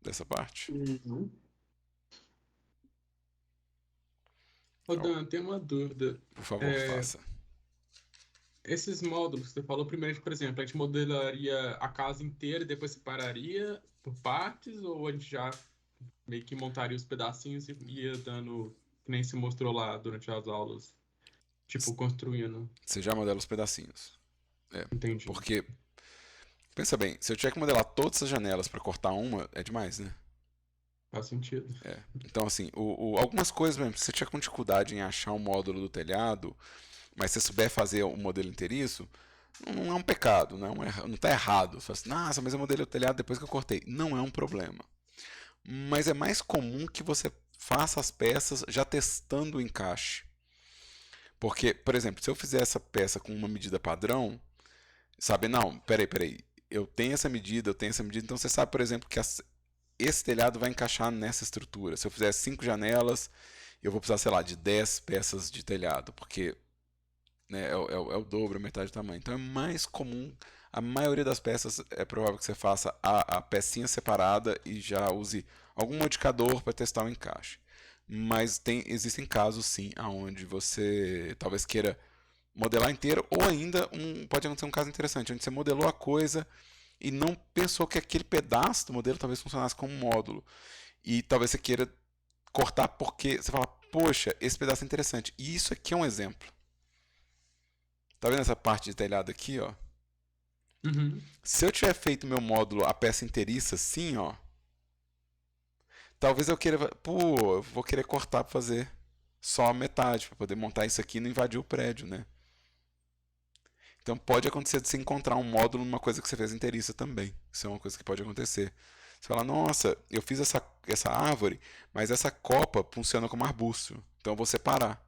dessa parte? Não. Ô, Dan, tem uma dúvida. Por favor, É, faça. esses módulos que você falou, primeiro, por exemplo, a gente modelaria a casa inteira e depois separaria por partes, ou a gente já meio que montaria os pedacinhos e ia dando, que nem se mostrou lá durante as aulas, tipo, construindo? Você já modela os pedacinhos. Entendi. Porque, pensa bem, se eu tiver que modelar todas as janelas para cortar uma, é demais, né? Faz sentido. Então, assim, algumas coisas mesmo, se você tiver com dificuldade em achar um módulo do telhado, mas se você souber fazer o modelo inteiriço, não é um pecado, não está errado. Você fala assim, nossa, mas eu modelei o telhado depois que eu cortei. Não é um problema. Mas é mais comum que você faça as peças já testando o encaixe. Porque, por exemplo, se eu fizer essa peça com uma medida padrão, sabe, não, peraí, eu tenho essa medida, então você sabe, por exemplo, que esse telhado vai encaixar nessa estrutura. Se eu fizer 5 janelas, eu vou precisar, sei lá, de 10 peças de telhado, porque né, é o dobro, a metade do tamanho. Então é mais comum, a maioria das peças é provável que você faça a pecinha separada e já use algum modificador para testar o encaixe. Mas existem casos sim, onde você talvez queira modelar inteiro, ou ainda pode acontecer um caso interessante, onde você modelou a coisa e não pensou que aquele pedaço do modelo talvez funcionasse como um módulo. E talvez você queira cortar porque você fala, poxa, esse pedaço é interessante. E isso aqui é um exemplo. Tá vendo essa parte de telhado aqui, ó? Uhum. Se eu tiver feito meu módulo, a peça inteiriça assim, ó, talvez eu queira, eu vou querer cortar para fazer só a metade, para poder montar isso aqui e não invadir o prédio, né? Então pode acontecer de você encontrar um módulo numa coisa que você fez inteiriça também. Isso é uma coisa que pode acontecer. Você fala, nossa, eu fiz essa árvore, mas essa copa funciona como arbusto. Então eu vou separar.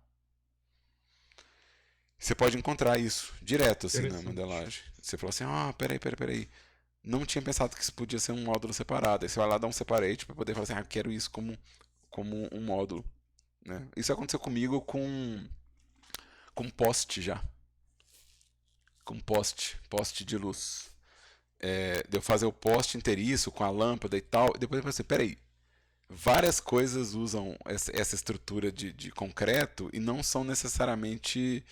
Você pode encontrar isso direto assim na Interessante. modelagem. Você fala assim, peraí. Não tinha pensado que isso podia ser um módulo separado. Aí você vai lá dar um separate para poder falar assim, quero isso como um módulo. Né? Isso aconteceu comigo com poste já. Com poste de luz. De eu fazer o poste inteiriço com a lâmpada e tal. Depois eu pensei, peraí, várias coisas usam essa estrutura de concreto e não são necessariamente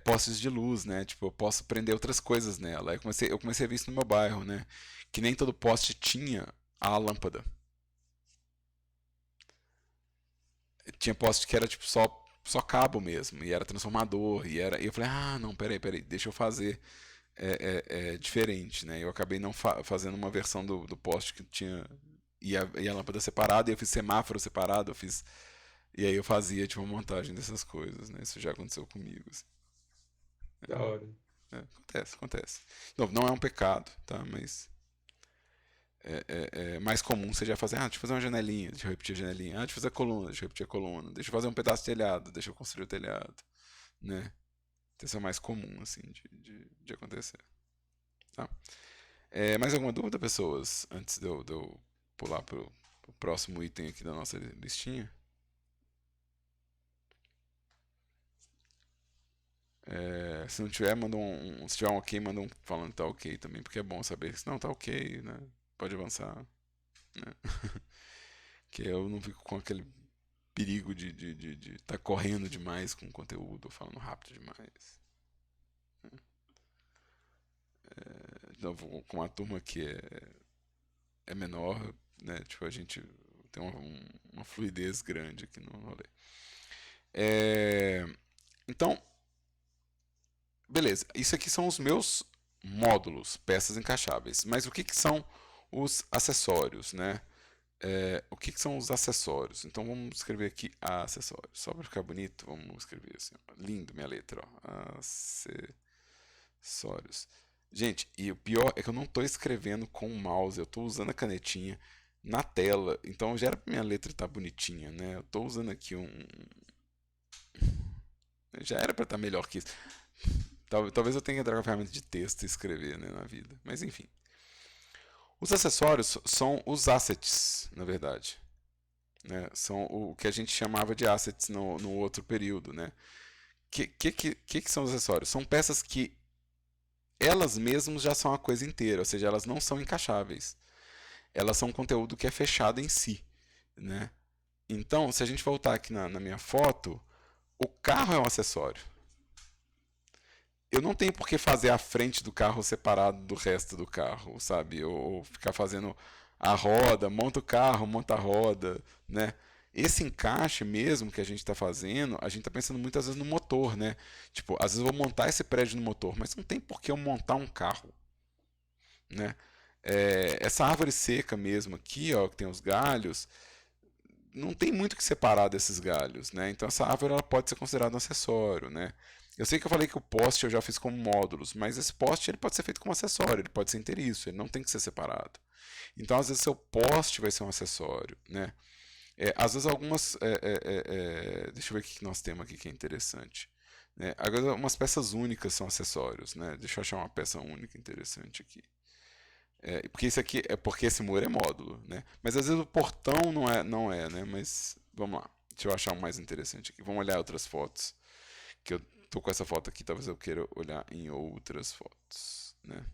postes de luz, né? Tipo, eu posso prender outras coisas nela. Eu comecei a ver isso no meu bairro, né? Que nem todo poste tinha a lâmpada. Tinha poste que era tipo só cabo mesmo, e era transformador, e eu falei, não, peraí, deixa eu fazer diferente, né? Eu acabei não fazendo uma versão do poste que tinha e a lâmpada separada, e eu fiz semáforo separado, e aí eu fazia tipo uma montagem dessas coisas, né? Isso já aconteceu comigo, assim. Da hora. Acontece. Não é um pecado, tá? Mas é mais comum você já fazer, deixa eu fazer uma janelinha, deixa eu repetir a janelinha, deixa eu fazer a coluna, deixa eu repetir a coluna, deixa eu fazer um pedaço de telhado, deixa eu construir o telhado, né? Isso é mais comum, assim, de acontecer, tá? Mais alguma dúvida, pessoas, antes de eu pular pro próximo item aqui da nossa listinha? Se não tiver, se tiver um ok, manda um falando que tá ok também, porque é bom saber que se não tá ok, né? Pode avançar, né? Que eu não fico com aquele perigo de estar correndo demais com o conteúdo, ou falando rápido demais. Então, com a turma que é menor, né? Tipo, a gente tem uma fluidez grande aqui no rolê. Então, beleza. Isso aqui são os meus módulos, peças encaixáveis. Mas o que são os acessórios, né? O que são os acessórios? Então vamos escrever aqui acessórios. Só para ficar bonito, vamos escrever assim. Ó. Lindo minha letra. Ó. Acessórios. Gente, e o pior é que eu não estou escrevendo com o mouse, eu estou usando a canetinha na tela. Então já era para minha letra estar bonitinha, né? Eu estou usando aqui Já era para estar melhor que isso. Talvez eu tenha que entrar com a ferramenta de texto e escrever, né, na vida. Mas enfim. Os acessórios são os assets, na verdade. Né? São o que a gente chamava de assets no outro período. Né? Que são os acessórios? São peças que elas mesmas já são a coisa inteira, ou seja, elas não são encaixáveis. Elas são um conteúdo que é fechado em si. Né? Então, se a gente voltar aqui na minha foto, o carro é um acessório. Eu não tenho por que fazer a frente do carro separado do resto do carro, sabe? Ou ficar fazendo a roda, monta o carro, monta a roda, né? Esse encaixe mesmo que a gente está fazendo, a gente está pensando muitas vezes no motor, né? Tipo, às vezes eu vou montar esse prédio no motor, mas não tem por que eu montar um carro, né? Essa árvore seca mesmo aqui, ó, que tem os galhos, não tem muito que separar desses galhos, né? Então essa árvore ela pode ser considerada um acessório, né? Eu sei que eu falei que o poste eu já fiz como módulos, mas esse poste ele pode ser feito como acessório, ele pode ser inteiriço, ele não tem que ser separado. Então às vezes seu poste vai ser um acessório, né? Às vezes algumas, deixa eu ver o que nós temos aqui que é interessante. Né? Agora umas peças únicas são acessórios, né? Deixa eu achar uma peça única interessante aqui. Porque isso aqui é porque esse muro é módulo, né? Mas às vezes o portão não é, né? Mas vamos lá. Deixa eu achar um mais interessante aqui. Vamos olhar outras fotos. Que eu tô com essa foto aqui, talvez eu queira olhar em outras fotos, né?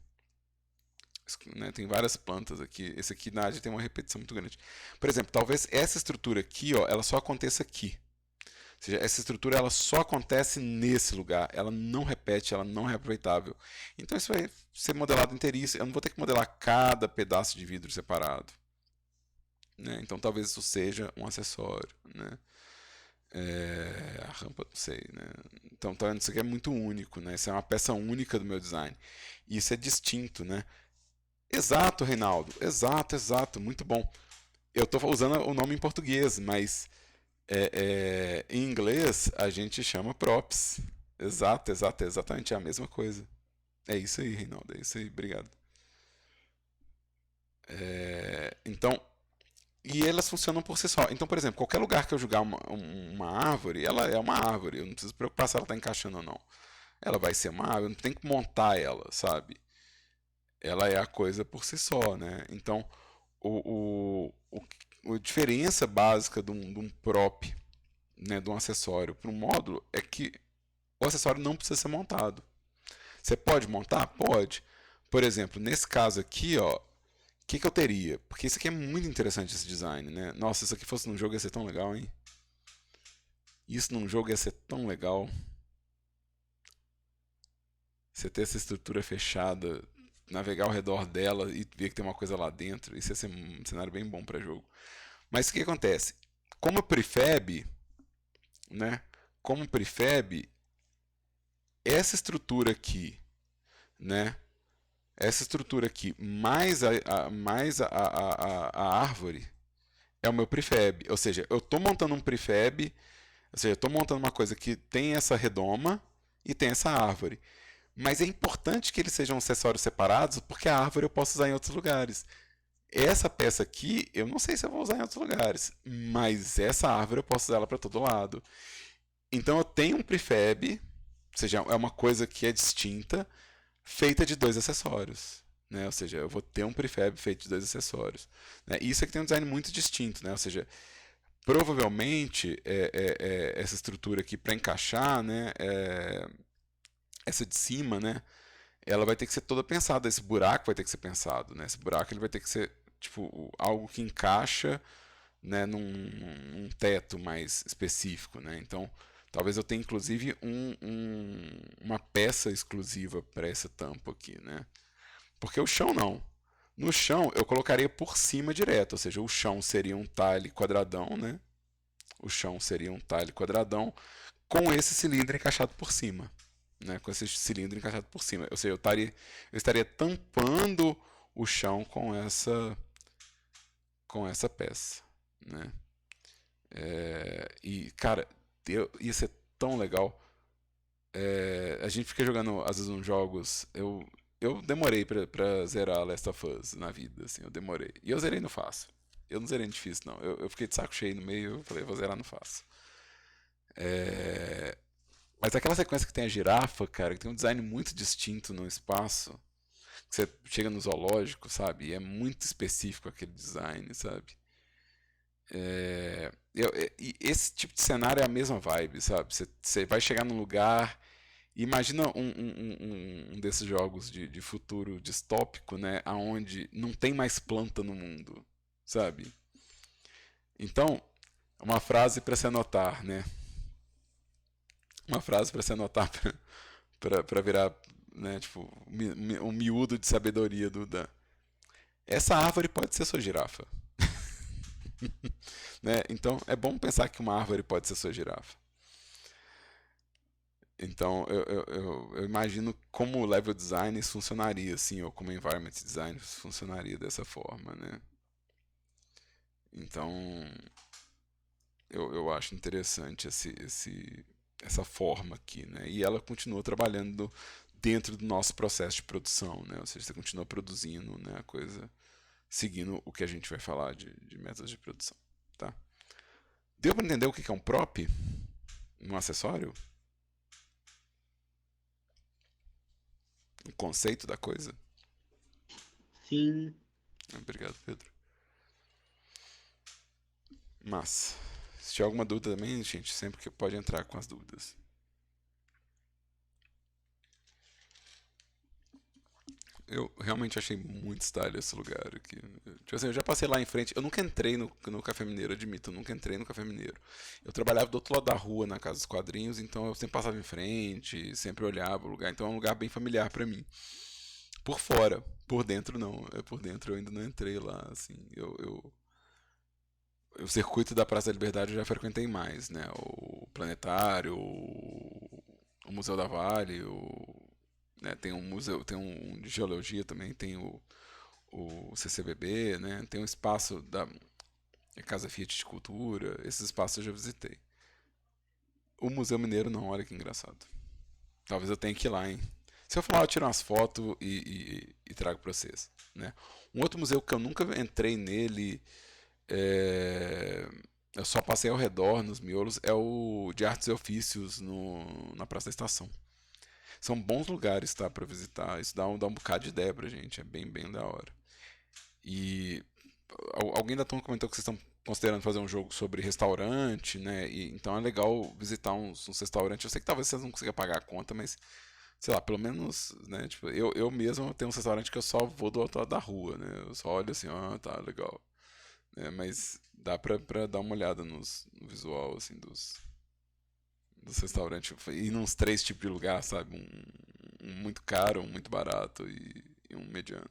Tem várias plantas aqui. Esse aqui na área tem uma repetição muito grande. Por exemplo, talvez essa estrutura aqui, ó, ela só aconteça aqui. Ou seja, essa estrutura ela só acontece nesse lugar, ela não repete, ela não é reaproveitável. Então isso vai ser modelado inteiriço, eu não vou ter que modelar cada pedaço de vidro separado. Né? Então talvez isso seja um acessório. Né? A rampa, não sei. Né? Então tá vendo, isso aqui é muito único, né? Isso é uma peça única do meu design. E isso é distinto. Né? Exato, Reinaldo, exato, muito bom. Eu estou usando o nome em português, mas em inglês a gente chama props. Exato, exatamente a mesma coisa. É isso aí, Reinaldo, é isso aí, obrigado. Então, e elas funcionam por si só. Então, por exemplo, qualquer lugar que eu jogar uma árvore, ela é uma árvore. Eu não preciso me preocupar se ela está encaixando ou não. Ela vai ser uma árvore, eu não tenho que montar ela, sabe? Ela é a coisa por si só, né? Então, a diferença básica de um prop, né, de um acessório para um módulo é que o acessório não precisa ser montado. Você pode montar? Pode. Por exemplo, nesse caso aqui, ó, o que eu teria? Porque isso aqui é muito interessante, esse design, né? Nossa, se isso aqui fosse num jogo ia ser tão legal, hein? Isso num jogo ia ser tão legal. Você ter essa estrutura fechada, navegar ao redor dela e ver que tem uma coisa lá dentro, isso ia ser um cenário bem bom para jogo. Mas o que acontece? Como prefab, né? Como prefab, essa estrutura aqui, né? Essa estrutura aqui, mais a árvore, é o meu prefab. Ou seja, eu estou montando um prefab, ou seja, eu estou montando uma coisa que tem essa redoma e tem essa árvore. Mas é importante que eles sejam acessórios separados, porque a árvore eu posso usar em outros lugares. Essa peça aqui, eu não sei se eu vou usar em outros lugares, mas essa árvore eu posso usar ela para todo lado. Então eu tenho um prefab, ou seja, é uma coisa que é distinta, feita de dois acessórios. Né? Ou seja, eu vou ter um prefab feito de dois acessórios. Né? E isso aqui tem um design muito distinto. Né? Ou seja, provavelmente essa estrutura aqui para encaixar, né? Essa de cima, né? Ela vai ter que ser toda pensada. Esse buraco vai ter que ser pensado. Né? Esse buraco ele vai ter que ser tipo, algo que encaixa, né, num teto mais específico. Né? Então, talvez eu tenha inclusive uma peça exclusiva para essa tampa aqui, né? Porque o chão não. No chão eu colocaria por cima direto, ou seja, o chão seria um tile quadradão, né? O chão seria um tile quadradão com esse cilindro encaixado por cima, né? Com esse cilindro encaixado por cima. Ou seja, eu estaria tampando o chão com essa peça, né? E cara, ia ser tão legal. A gente fica jogando às vezes uns jogos. Eu demorei pra zerar Last of Us na vida, assim, eu demorei. E eu zerei no fácil. Eu não zerei no difícil, não. Eu fiquei de saco cheio no meio, eu falei, vou zerar no fácil. Mas aquela sequência que tem a girafa, cara, que tem um design muito distinto no espaço, que você chega no zoológico, sabe? E é muito específico aquele design, sabe? E esse tipo de cenário é a mesma vibe, sabe? Você vai chegar num lugar. Imagina um desses jogos de futuro distópico, né? Onde não tem mais planta no mundo, sabe? Então, uma frase para se anotar, né? Uma frase para se anotar para virar, né? Tipo, um miúdo de sabedoria do Dan. Essa árvore pode ser sua girafa. Né? Então, é bom pensar que uma árvore pode ser sua girafa. Então, eu imagino como o level design isso funcionaria, assim, ou como environment design funcionaria dessa forma, né? Então, eu acho interessante essa forma aqui, né? E ela continua trabalhando dentro do nosso processo de produção, né? Ou seja, você continua produzindo, né, a coisa, seguindo o que a gente vai falar de métodos de produção, tá? Deu para entender o que é um prop? Um acessório? O conceito da coisa? Sim. Obrigado, Pedro. Mas, se tiver alguma dúvida também, gente, sempre que pode entrar com as dúvidas. Eu realmente achei muito style esse lugar aqui. Tipo assim, eu já passei lá em frente. Eu nunca entrei no Café Mineiro, admito. Eu nunca entrei no Café Mineiro. Eu trabalhava do outro lado da rua, na Casa dos Quadrinhos, então eu sempre passava em frente, sempre olhava o lugar. Então é um lugar bem familiar pra mim. Por fora. Por dentro, não. Por dentro eu ainda não entrei lá, assim. O circuito da Praça da Liberdade eu já frequentei mais, né? O Planetário, o Museu da Vale, né? Tem um museu, tem um de geologia também, tem o CCBB, né? Tem um espaço da Casa Fiat de Cultura, esses espaços eu já visitei. O Museu Mineiro não, olha que engraçado. Talvez eu tenha que ir lá, hein? Se eu falar, eu tiro umas fotos e trago pra vocês, né? Um outro museu que eu nunca entrei nele, é, eu só passei ao redor, nos miolos, é o de Artes e Ofícios na Praça da Estação. São bons lugares, tá, pra visitar. Isso dá um bocado de ideia pra gente, é bem, bem da hora. E alguém da turma comentou que vocês estão considerando fazer um jogo sobre restaurante, né? Então é legal visitar uns restaurantes. Eu sei que talvez vocês não consigam pagar a conta, mas sei lá, pelo menos, né? Tipo, eu mesmo tenho um restaurante que eu só vou do outro lado da rua, né? Eu só olho assim, ah, tá, legal. Mas dá pra dar uma olhada no visual, assim, dos restaurantes. E nos três tipos de lugar, sabe? Um muito caro, um muito barato e um mediano.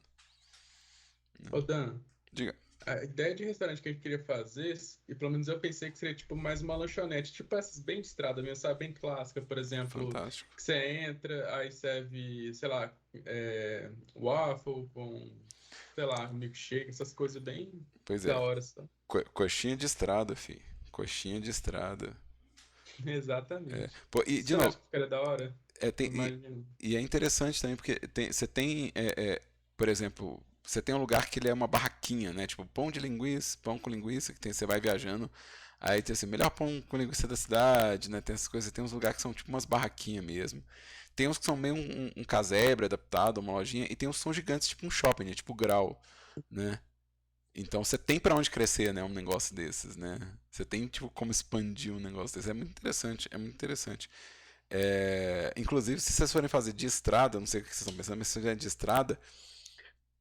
Ô, Dan, Diga. a ideia de restaurante que a gente queria fazer, e pelo menos eu pensei que seria tipo mais uma lanchonete, tipo essas bem de estrada mesmo, sabe? Bem clássica, por exemplo, Fantástico. que você entra, aí serve, sei lá, waffle com, sei lá, milkshake, essas coisas bem Pois da é. hora, sabe? Coxinha de estrada, fi. Coxinha de estrada. Exatamente. Pô, e, de Você novo, acha que ficaria da hora? tem, Imagina. e é interessante também, porque você tem, por exemplo, você tem um lugar que ele é uma barraquinha, né? Tipo, pão de linguiça, pão com linguiça, que tem, você vai viajando, aí tem assim, melhor pão com linguiça da cidade, né? Tem essas coisas, tem uns lugares que são tipo umas barraquinhas mesmo. Tem uns que são meio um casebre adaptado, uma lojinha, e tem uns que são gigantes, tipo um shopping, né? Tipo Grau, né? Então você tem pra onde crescer, né? Um negócio desses, né? Você tem tipo como expandir um negócio desse. É muito interessante, é muito interessante. Inclusive, se vocês forem fazer de estrada, não sei o que vocês estão pensando, mas se fizer de estrada,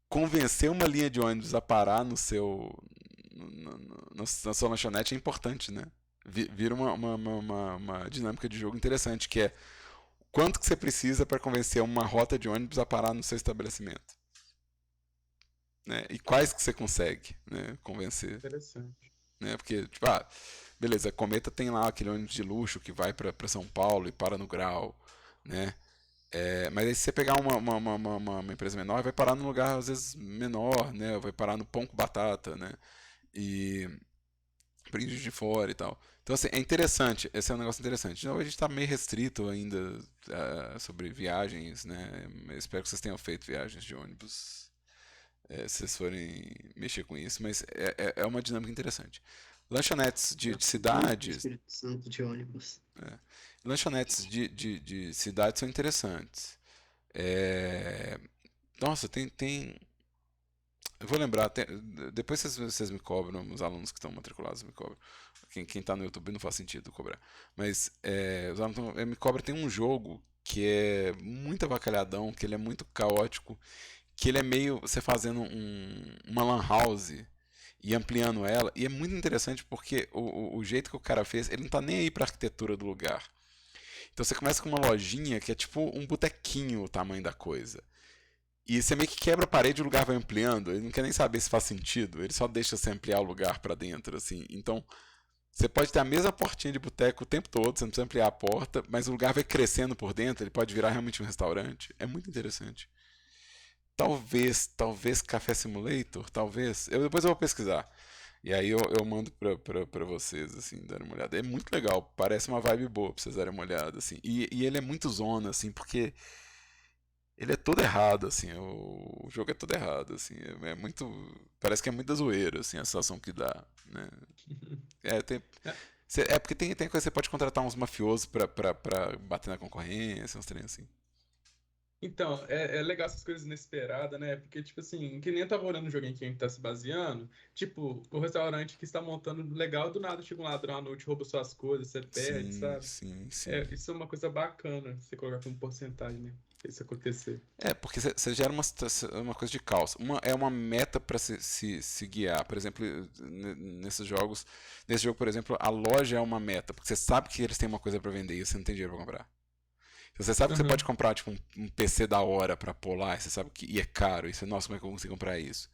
convencer uma linha de ônibus a parar no seu na sua lanchonete é importante, né? Vira uma dinâmica de jogo interessante, que é quanto que você precisa para convencer uma rota de ônibus a parar no seu estabelecimento, né? E quais que você consegue, né, convencer, Interessante. né? Porque, tipo, beleza, a Cometa tem lá aquele ônibus de luxo que vai para São Paulo e para no Grau, né? Mas aí se você pegar uma empresa menor, vai parar num lugar às vezes menor, né? Vai parar no pão com batata, né? E brinde de fora e tal. Então, assim, é interessante, esse é um negócio interessante. De novo, a gente está meio restrito ainda sobre viagens, né? Eu espero que vocês tenham feito viagens de ônibus, se vocês forem mexer com isso, mas é uma dinâmica interessante. Lanchonetes de Nossa, cidades, Espírito Santo de ônibus. lanchonetes de cidades são interessantes. É, Nossa, eu vou lembrar, depois vocês me cobram, os alunos que estão matriculados me cobram. Quem tá no YouTube não faz sentido cobrar. Mas os alunos me cobram, tem um jogo que é muito avacalhadão, que ele é muito caótico, que ele é meio você fazendo uma lan house e ampliando ela, e é muito interessante porque o jeito que o cara fez, ele não tá nem aí pra arquitetura do lugar. Então você começa com uma lojinha que é tipo um botequinho o tamanho da coisa. E você meio que quebra a parede e o lugar vai ampliando. Ele não quer nem saber se faz sentido. Ele só deixa você ampliar o lugar pra dentro, assim. Então, você pode ter a mesma portinha de boteco o tempo todo, você não precisa ampliar a porta, mas o lugar vai crescendo por dentro, ele pode virar realmente um restaurante. É muito interessante. Talvez Café Simulator, talvez. Depois eu vou pesquisar. E aí eu mando pra vocês, assim, darem uma olhada. É muito legal, parece uma vibe boa pra vocês darem uma olhada, assim. E ele é muito zona, assim, porque ele é todo errado, assim, o jogo é todo errado, assim, é muito, parece que é muita zoeira, assim, a sensação que dá, né? É, porque tem coisa que você pode contratar uns mafiosos pra bater na concorrência, uns trem assim. Então, é legal essas coisas inesperadas, né? Porque, tipo assim, que nem eu tava olhando o joguinho que a gente tá se baseando, tipo, o restaurante que está montando legal, do nada chega um ladrão à noite, rouba suas coisas, você perde, Sim, sabe? sim, sim. Isso é uma coisa bacana, você colocar como porcentagem, né? Isso acontecer. Porque você gera uma coisa de caos. É uma meta para se guiar. Por exemplo, nesses jogos, nesse jogo, por exemplo, a loja é uma meta, porque você sabe que eles têm uma coisa para vender e você não tem dinheiro para comprar. Então, você sabe que você pode Aham. comprar tipo um PC da hora para pôr lá, e você sabe que é caro, e você, nossa, como é que eu vou conseguir comprar isso?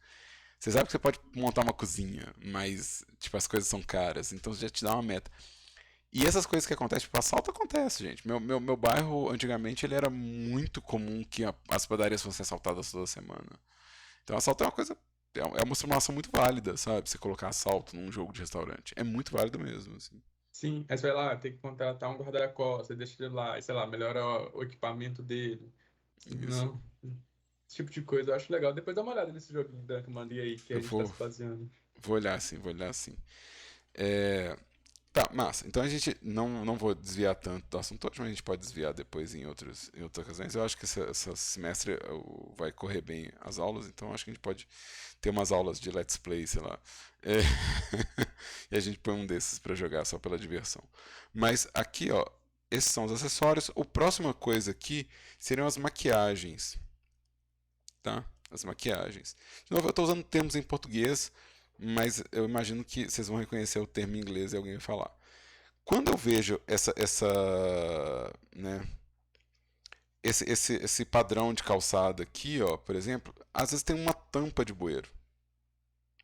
Você sabe que você pode montar uma cozinha, mas tipo as coisas são caras, então já te dá uma meta. E essas coisas que acontecem, tipo, assalto acontece, gente. Meu bairro, antigamente, ele era muito comum que as padarias fossem assaltadas toda semana. Então, assalto é uma coisa. É uma simulação muito válida, sabe? Você colocar assalto num jogo de restaurante. É muito válido mesmo, assim. Sim, aí você vai lá, tem que contratar um guarda-costas, deixa ele lá, e, sei lá, melhora o equipamento dele. Isso. Não, esse tipo de coisa eu acho legal. Depois dá uma olhada nesse joguinho da que eu mandei aí, que a Eu gente tá vou, se baseando. vou olhar assim, vou olhar assim. É, Tá, massa. Então a gente não vou desviar tanto do assunto hoje, mas a gente pode desviar depois em outras ocasiões. Eu acho que esse semestre vai correr bem as aulas, então acho que a gente pode ter umas aulas de Let's Play, sei lá. É, e a gente põe um desses pra jogar só pela diversão. Mas aqui, ó, esses são os acessórios. A próxima coisa aqui seriam as maquiagens, tá? As maquiagens. De novo, eu estou usando termos em português, mas eu imagino que vocês vão reconhecer o termo em inglês e alguém vai falar. Quando eu vejo né, esse padrão de calçada aqui, ó, por exemplo, às vezes tem uma tampa de bueiro,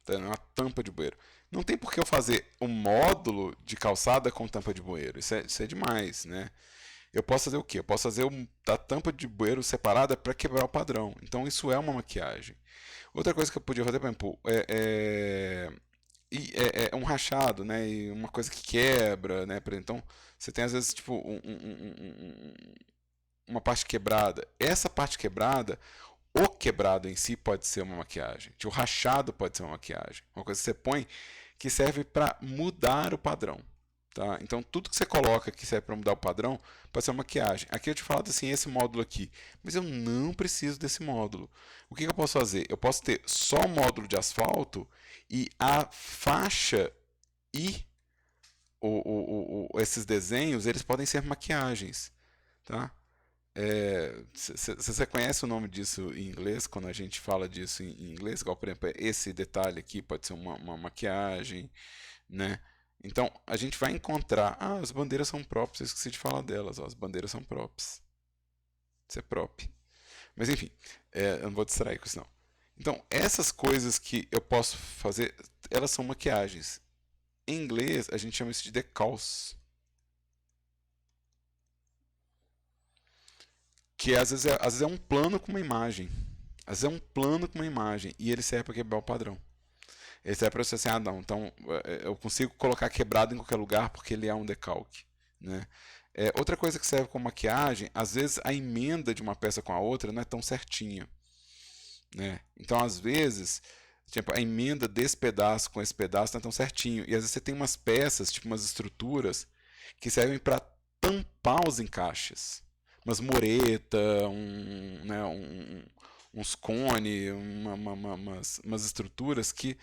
tá? Uma tampa de bueiro. Não tem por que eu fazer um módulo de calçada com tampa de bueiro. Isso é demais, né? Eu posso fazer o quê? Eu posso fazer a tampa de bueiro separada para quebrar o padrão. Então isso é uma maquiagem. Outra coisa que eu podia fazer, por exemplo, é um rachado, né? E uma coisa que quebra, né? Então, você tem às vezes tipo uma parte quebrada. Essa parte quebrada, o quebrado em si pode ser uma maquiagem. Tipo, o rachado pode ser uma maquiagem. Uma coisa que você põe que serve para mudar o padrão. Tá? Então, tudo que você coloca que serve para mudar o padrão pode ser uma maquiagem. Aqui eu te falo assim, esse módulo aqui. Mas eu não preciso desse módulo. O que eu posso fazer? Eu posso ter só o módulo de asfalto e a faixa e esses desenhos, eles podem ser maquiagens. Tá? Se você conhece o nome disso em inglês, quando a gente fala disso em inglês, igual, por exemplo, esse detalhe aqui pode ser uma maquiagem, né? Então, a gente vai encontrar. Ah, as bandeiras são props, eu esqueci de falar delas. Ó, as bandeiras são props. Isso é prop. Mas enfim, eu não vou distrair com isso não. Então, essas coisas que eu posso fazer, elas são maquiagens. Em inglês, a gente chama isso de decals. Que às vezes é um plano com uma imagem. Às vezes é um plano com uma imagem. E ele serve para quebrar o padrão. Ele serve para você assim, ah não, então eu consigo colocar quebrado em qualquer lugar porque ele é um decalque. Né? Outra coisa que serve como maquiagem, às vezes a emenda de uma peça com a outra não é tão certinha. Né? Então, às vezes, Tipo, a emenda desse pedaço com esse pedaço não é tão certinho. E às vezes você tem umas peças, tipo umas estruturas, que servem para tampar os encaixes. Umas mureta, uns cone, umas estruturas que,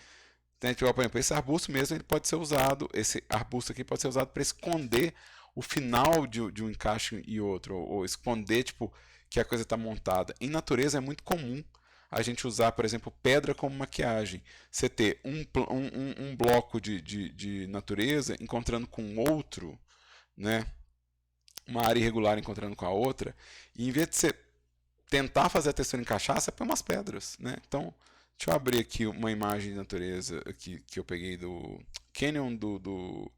né, tipo, por exemplo, esse arbusto mesmo ele pode ser usado, esse arbusto aqui pode ser usado para esconder o final de um encaixe e outro, ou esconder tipo que a coisa está montada. Em natureza é muito comum a gente usar, por exemplo, pedra como maquiagem. Você ter um bloco de natureza encontrando com outro, né? Uma área irregular encontrando com a outra, e em vez de você tentar fazer a textura encaixar, você põe umas pedras, né? Então, deixa eu abrir aqui uma imagem de natureza aqui, que eu peguei do Canyon do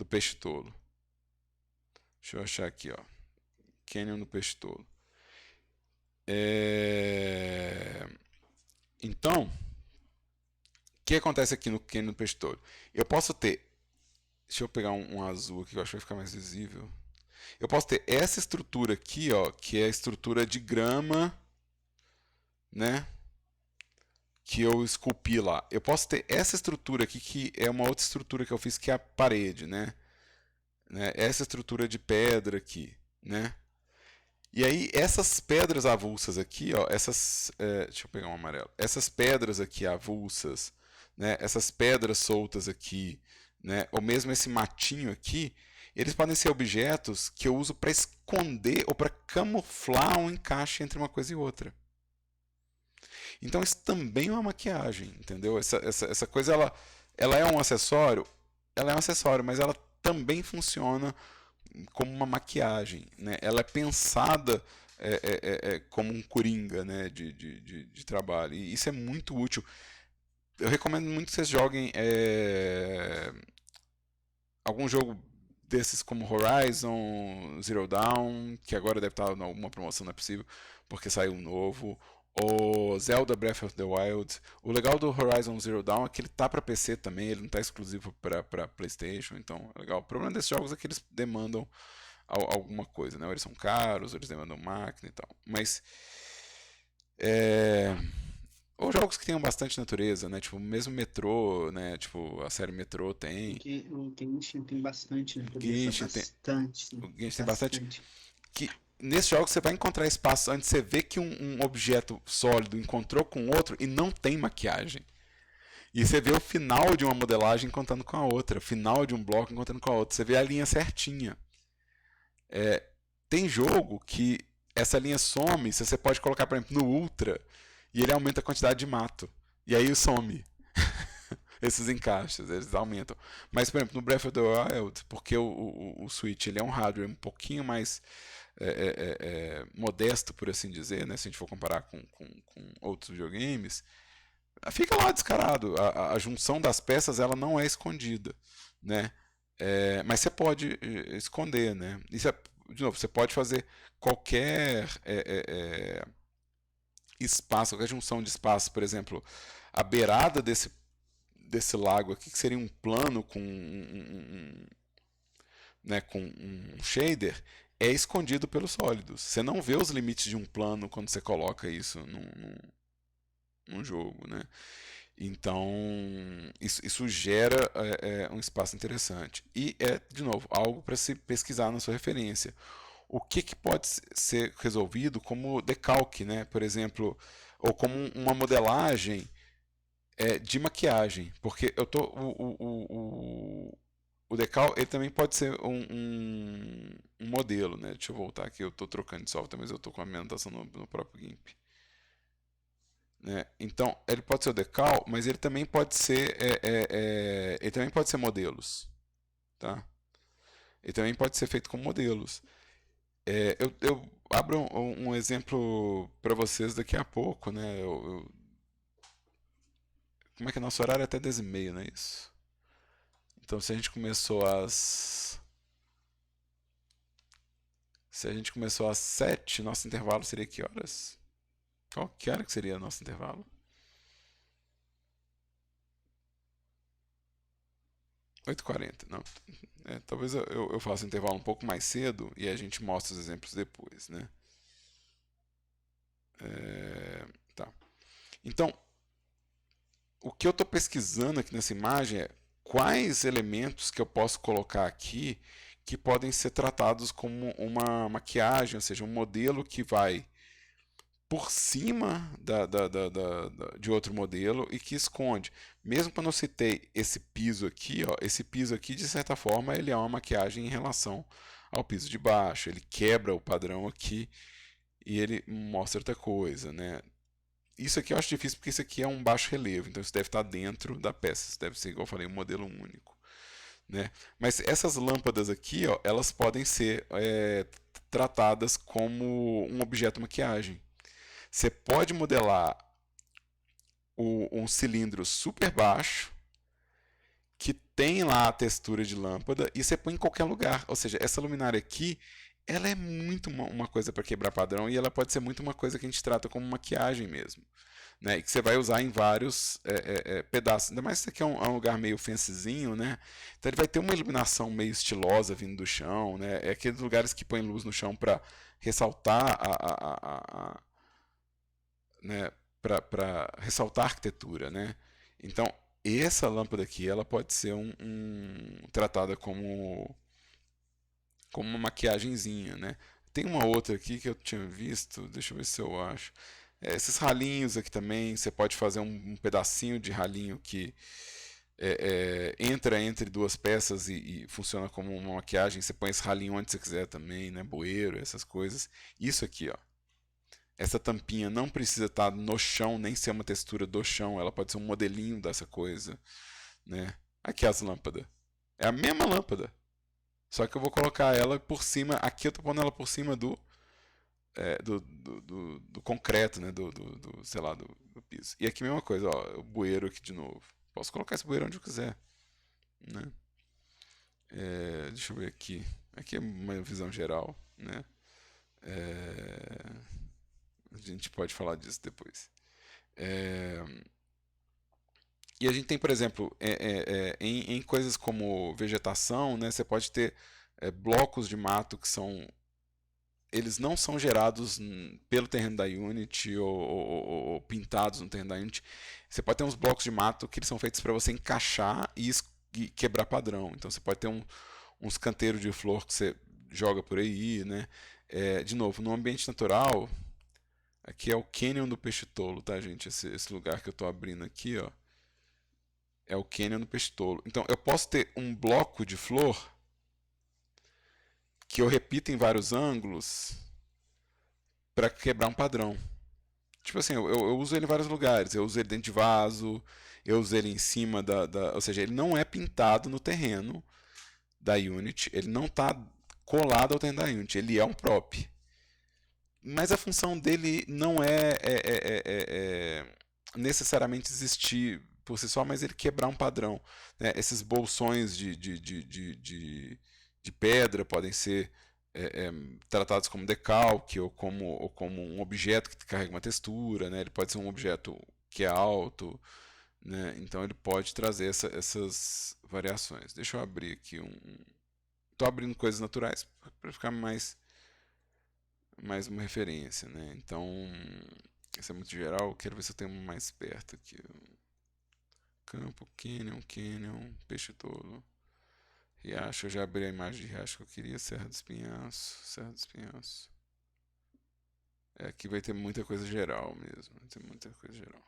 Peixe Tolo. Deixa eu achar aqui, ó. Canyon do Peixe Tolo. Então, o que acontece aqui no Canyon do Peixe Tolo? Eu posso ter. Deixa eu pegar um azul aqui que eu acho que vai ficar mais visível. Eu posso ter essa estrutura aqui, ó, que é a estrutura de grama, né? Que eu esculpi lá. Eu posso ter essa estrutura aqui, que é uma outra estrutura que eu fiz, que é a parede, né? Essa estrutura de pedra aqui, né? E aí, essas pedras avulsas aqui, ó, deixa eu pegar um amarelo. Essas pedras aqui avulsas, né? Essas pedras soltas aqui, né? Ou mesmo esse matinho aqui, eles podem ser objetos que eu uso para esconder ou para camuflar um encaixe entre uma coisa e outra. Então isso também é uma maquiagem, entendeu? Essa coisa ela é um acessório, mas ela também funciona como uma maquiagem, né? Ela é pensada como um coringa, né? De trabalho. E isso é muito útil. Eu recomendo muito que vocês joguem algum jogo desses como Horizon Zero Dawn, que agora deve estar em alguma promoção, não é possível, porque saiu um novo, ou Zelda Breath of the Wild. O legal do Horizon Zero Dawn é que ele tá para PC também, ele não está exclusivo para PlayStation, então é legal. O problema desses jogos é que eles demandam alguma coisa, né? Ou eles são caros, ou eles demandam máquina e tal. Mas ou jogos que tenham bastante natureza, né? Tipo, mesmo Metrô, né? Tipo, a série Metrô tem. O Genshin tem bastante natureza, Genshin tem, bastante, o Genshin tem bastante. bastante. Que nesses jogos você vai encontrar espaço onde você vê que um objeto sólido encontrou com outro e não tem maquiagem. E você vê o final de uma modelagem encontrando com a outra, o final de um bloco encontrando com a outra. Você vê a linha certinha. Tem jogo que essa linha some, se você pode colocar, por exemplo, no Ultra, e ele aumenta a quantidade de mato. E aí some. Esses encaixes, eles aumentam. Mas, por exemplo, no Breath of the Wild, porque o Switch ele é um hardware um pouquinho mais modesto, por assim dizer, né? Se a gente for comparar com outros videogames, fica lá descarado. A junção das peças ela não é escondida, né? Mas você pode esconder, né? Isso de novo, você pode fazer qualquer espaço, qualquer junção de espaço, por exemplo, a beirada desse lago aqui, que seria um plano né, com um shader, é escondido pelos sólidos. Você não vê os limites de um plano quando você coloca isso num jogo, né? Então, isso gera um espaço interessante. E de novo, algo para se pesquisar na sua referência. O que pode ser resolvido como decalque, né? Por exemplo, ou como uma modelagem de maquiagem. Porque o decal ele também pode ser um modelo, né? Deixa eu voltar aqui, eu estou trocando de software, mas eu estou com a ambientação no próprio GIMP. Né? Então, ele pode ser o decal, mas ele também pode ser ele também pode ser modelos, tá? Ele também pode ser feito com modelos. Eu abro um exemplo para vocês daqui a pouco, né? Como é que é nosso horário? É até 10h30, não é isso? Então, se a gente começou às 7, nosso intervalo seria que horas? Que hora que seria nosso intervalo? 8h40, não. Talvez eu faça o intervalo um pouco mais cedo e a gente mostra os exemplos depois, né? Tá. Então, o que eu estou pesquisando aqui nessa imagem é quais elementos que eu posso colocar aqui que podem ser tratados como uma maquiagem, ou seja, um modelo que vai por cima de outro modelo e que esconde. Mesmo quando eu citei esse piso aqui, ó, esse piso aqui, de certa forma, ele é uma maquiagem em relação ao piso de baixo. Ele quebra o padrão aqui e ele mostra outra coisa, né? Isso aqui eu acho difícil porque isso aqui é um baixo relevo, então isso deve estar dentro da peça. Isso deve ser, igual eu falei, um modelo único, né? Mas essas lâmpadas aqui, ó, elas podem ser tratadas como um objeto maquiagem. Você pode modelar um cilindro super baixo que tem lá a textura de lâmpada e você põe em qualquer lugar. Ou seja, essa luminária aqui, ela é muito uma coisa para quebrar padrão e ela pode ser muito uma coisa que a gente trata como maquiagem mesmo. Né, e que você vai usar em vários pedaços. Ainda mais se isso aqui é um lugar meio fancyzinho, né? Então ele vai ter uma iluminação meio estilosa vindo do chão, né? É aqueles lugares que põem luz no chão para ressaltar né, para ressaltar a arquitetura, né? Então essa lâmpada aqui, ela pode ser tratada como uma maquiagenzinha, né? Tem uma outra aqui que eu tinha visto, deixa eu ver se eu acho. Esses ralinhos aqui também, você pode fazer um pedacinho de ralinho que entra entre duas peças e funciona como uma maquiagem. Você põe esse ralinho onde você quiser também, né? Bueiro, essas coisas. Isso aqui, ó. Essa tampinha não precisa estar no chão, nem ser uma textura do chão. Ela pode ser um modelinho dessa coisa, né? Aqui as lâmpadas. É a mesma lâmpada. Só que eu vou colocar ela por cima. Aqui eu tô pondo ela por cima do concreto, né? Sei lá, do piso. E aqui a mesma coisa, ó. O bueiro aqui de novo. Posso colocar esse bueiro onde eu quiser, né? Deixa eu ver aqui. Aqui é uma visão geral, né? A gente pode falar disso depois. E a gente tem, por exemplo, em coisas como vegetação, né, você pode ter blocos de mato que eles não são gerados pelo terreno da Unity ou pintados no terreno da Unity. Você pode ter uns blocos de mato que eles são feitos para você encaixar e quebrar padrão. Então você pode ter uns canteiros de flor que você joga por aí, né? De novo, no ambiente natural, aqui é o Canyon do Peixe Tolo, tá, gente? Esse lugar que eu estou abrindo aqui, ó, é o Canyon do Peixe Tolo. Então eu posso ter um bloco de flor que eu repito em vários ângulos para quebrar um padrão. Tipo assim, eu uso ele em vários lugares. Eu uso ele dentro de vaso, eu uso ele em cima ou seja, ele não é pintado no terreno da Unity, ele não está colado ao terreno da Unity, ele é um prop. Mas a função dele não é necessariamente existir por si só, mas ele quebrar um padrão, né? Esses bolsões de pedra podem ser tratados como decalque ou como um objeto que carrega uma textura, né? Ele pode ser um objeto que é alto, né? Então ele pode trazer essas variações. Deixa eu abrir aqui Estou abrindo coisas naturais para ficar mais uma referência, né? Então, isso é muito geral. Quero ver se eu tenho um mais perto aqui. Campo, Canyon, Peixe Tolo. Riacho, eu já abri a imagem de Riacho que eu queria. Serra do Espinhaço. Aqui vai ter muita coisa geral mesmo. Vai ter muita coisa geral.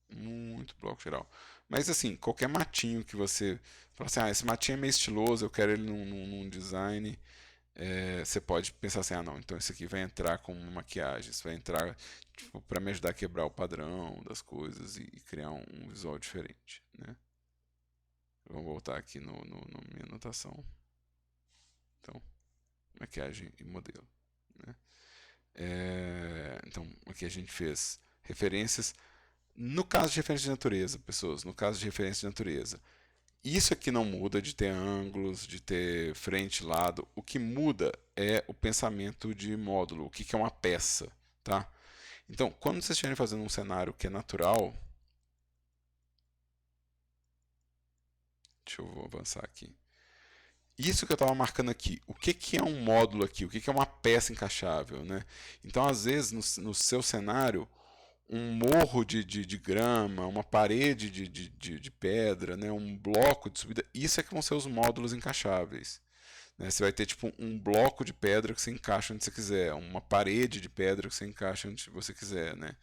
Muito bloco geral. Mas assim, qualquer matinho que você fala assim, esse matinho é meio estiloso, eu quero ele num design. Você pode pensar assim, não, então isso aqui vai entrar como uma maquiagem, isso vai entrar tipo, para me ajudar a quebrar o padrão das coisas e criar um visual diferente, né? Vamos voltar aqui no minha anotação. Então, maquiagem e modelo, né? Então, aqui a gente fez referências. No caso de referência de natureza, pessoas, no caso de referência de natureza, isso aqui não muda de ter ângulos, de ter frente, lado. O que muda é o pensamento de módulo, o que é uma peça, tá? Então, quando vocês estiverem fazendo um cenário que é natural, deixa eu avançar aqui. Isso que eu estava marcando aqui, o que é um módulo aqui? O que é uma peça encaixável, né? Então, às vezes, no seu cenário, um morro de grama, uma parede de pedra, né, um bloco de subida, isso é que vão ser os módulos encaixáveis. Né? Você vai ter tipo um bloco de pedra que você encaixa onde você quiser, uma parede de pedra que você encaixa onde você quiser. Né?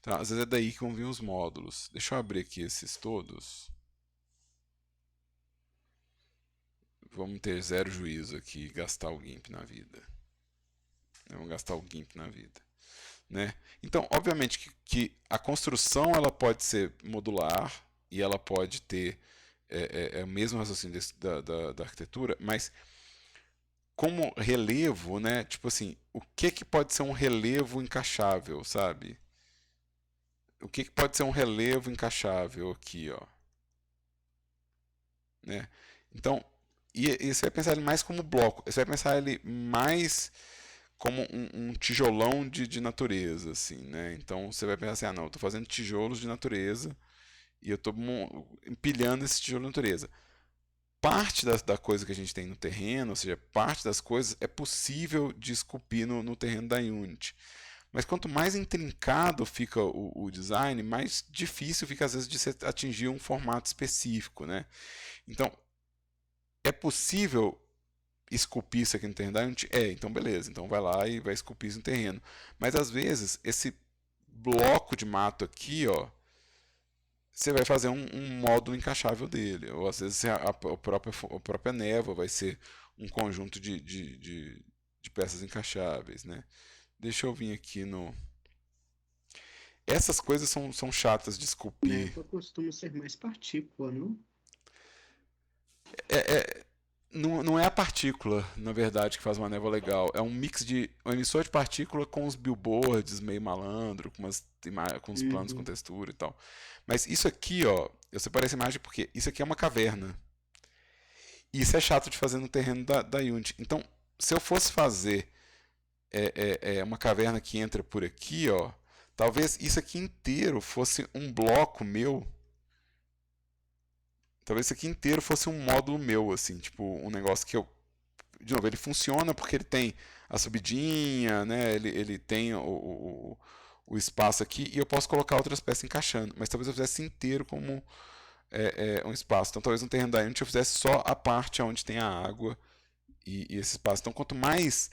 Então, às vezes é daí que vão vir os módulos. Deixa eu abrir aqui esses todos. Vamos ter zero juízo aqui e gastar o GIMP na vida. Vamos gastar o GIMP na vida. Né? Então, obviamente que a construção ela pode ser modular e ela pode ter o mesmo raciocínio da arquitetura, mas como relevo, né? Tipo assim, o que pode ser um relevo encaixável, sabe? O que pode ser um relevo encaixável aqui, ó, né? Então, e você vai pensar ele mais como bloco, você vai pensar ele mais como um tijolão de natureza, assim, né? Então você vai pensar assim, ah, não, eu estou fazendo tijolos de natureza e eu estou empilhando esse tijolo de natureza. Parte da coisa que a gente tem no terreno, ou seja, parte das coisas é possível de esculpir no terreno da Unity. Mas quanto mais intrincado fica o design, mais difícil fica às vezes de se atingir um formato específico, né? Então, é possível esculpir isso aqui no terreno da Unity? Então beleza, então vai lá e vai esculpir isso no terreno. Mas às vezes, esse bloco de mato aqui, ó, você vai fazer um módulo encaixável dele. Ou às vezes a própria névoa vai ser um conjunto de peças encaixáveis, né? Deixa eu vir aqui no... Essas coisas são chatas de esculpir. Névoa costuma ser mais partícula, não? Não é a partícula, na verdade, que faz uma névoa legal. É um mix de um emissor de partícula com os billboards meio malandro, com os planos com Uhum. textura e tal. Mas isso aqui, ó, eu separei essa imagem porque isso aqui é uma caverna. E isso é chato de fazer no terreno da Unity. Então, se eu fosse fazer uma caverna que entra por aqui, ó, talvez isso aqui inteiro fosse um bloco meu. Talvez isso aqui inteiro fosse um módulo meu, assim, tipo, um negócio que eu. De novo, ele funciona porque ele tem a subidinha, né? Ele tem o espaço aqui e eu posso colocar outras peças encaixando. Mas talvez eu fizesse inteiro como um espaço. Então talvez no terreno da Unity eu fizesse só a parte onde tem a água e esse espaço. Então quanto mais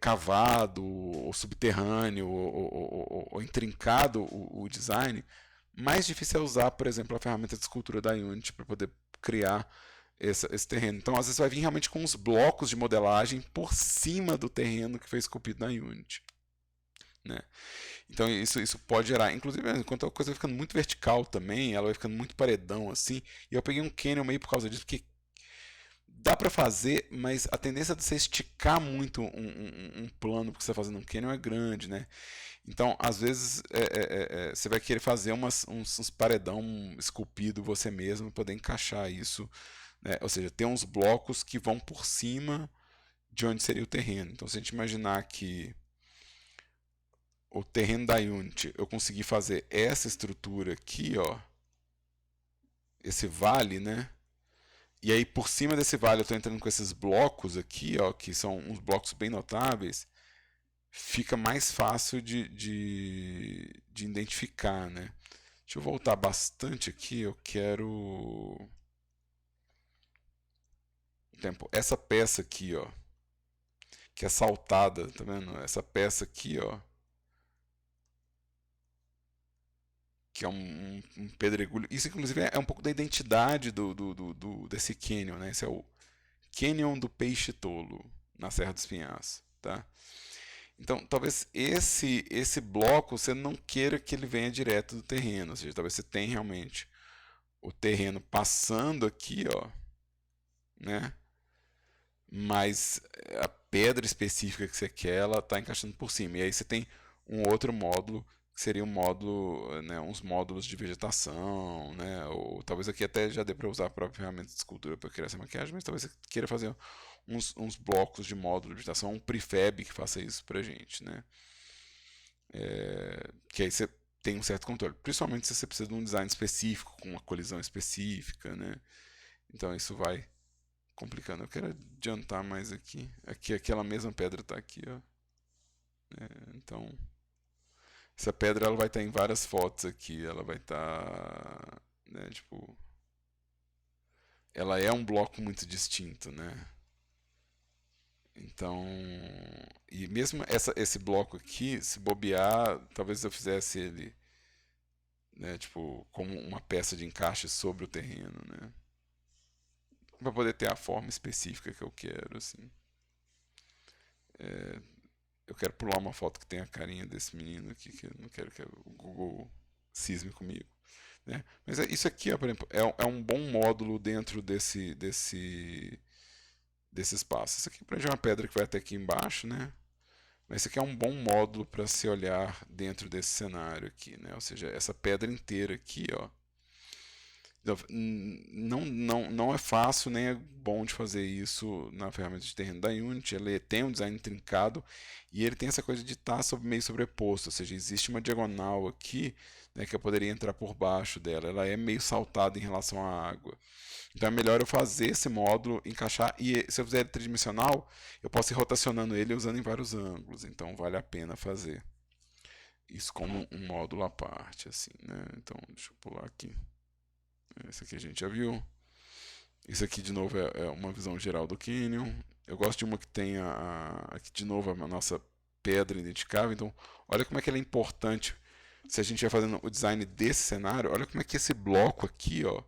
cavado, ou subterrâneo, ou intrincado o design, mais difícil é usar, por exemplo, a ferramenta de escultura da Unity para poder criar esse terreno. Então, às vezes, vai vir realmente com os blocos de modelagem por cima do terreno que foi esculpido na Unity. Né? Então, isso pode gerar. Inclusive, enquanto a coisa vai ficando muito vertical também, ela vai ficando muito paredão assim. E eu peguei um canyon meio por causa disso, porque dá para fazer, mas a tendência de você esticar muito um plano porque você está fazendo um canyon é grande, né? Então, às vezes, você vai querer fazer uns paredão esculpido você mesmo para poder encaixar isso, né? Ou seja, ter uns blocos que vão por cima de onde seria o terreno. Então, se a gente imaginar que o terreno da Unity, eu consegui fazer essa estrutura aqui, ó, esse vale, né? E aí, por cima desse vale, eu estou entrando com esses blocos aqui, ó, que são uns blocos bem notáveis, fica mais fácil de identificar, né? Deixa eu voltar bastante aqui, eu quero... Tempo. Essa peça aqui, ó, que é saltada, tá vendo? Essa peça aqui, ó, que é um pedregulho. Isso, inclusive, é um pouco da identidade desse canyon, né? Esse é o Canyon do Peixe Tolo, na Serra dos Pinhais, tá? Então, talvez esse bloco você não queira que ele venha direto do terreno, ou seja, talvez você tenha realmente o terreno passando aqui, ó, né? Mas a pedra específica que você quer, ela está encaixando por cima. E aí você tem um outro módulo, que seria um módulo, né, uns módulos de vegetação, né? Ou talvez aqui até já dê para usar a própria ferramenta de escultura para criar essa maquiagem, mas talvez você queira fazer uns blocos de módulo de vegetação, um prefab que faça isso pra gente, né? Que aí você tem um certo controle, principalmente se você precisa de um design específico, com uma colisão específica, né? Então isso vai complicando. Eu quero adiantar mais aqui. Aqui aquela mesma pedra está aqui, ó. Então essa pedra ela vai estar em várias fotos aqui, ela vai estar, né, tipo, ela é um bloco muito distinto, né? Então, e mesmo esse bloco aqui, se bobear, talvez eu fizesse ele, né, tipo, como uma peça de encaixe sobre o terreno, né? Para poder ter a forma específica que eu quero, assim. Eu quero pular uma foto que tem a carinha desse menino aqui, que eu não quero que o Google cisme comigo, né? Mas isso aqui, ó, por exemplo, é um bom módulo dentro desse espaço. Isso aqui, por exemplo, é uma pedra que vai até aqui embaixo, né? Mas isso aqui é um bom módulo para se olhar dentro desse cenário aqui, né? Ou seja, essa pedra inteira aqui, ó. Não é fácil nem é bom de fazer isso na ferramenta de terreno da Unity. Ele tem um design trincado e ele tem essa coisa de estar meio sobreposto, ou seja, existe uma diagonal aqui, né, que eu poderia entrar por baixo dela. Ela é meio saltada em relação à água. Então é melhor eu fazer esse módulo, encaixar, e se eu fizer ele tridimensional, eu posso ir rotacionando ele usando em vários ângulos. Então vale a pena fazer isso como um módulo à parte, assim, né? Então deixa eu pular aqui. Esse aqui a gente já viu. Isso aqui de novo é uma visão geral do Canyon. Eu gosto de uma que tem aqui de novo a nossa pedra identificável. Então olha como é que ele é importante. Se a gente vai fazendo o design desse cenário, olha como é que esse bloco aqui, ó,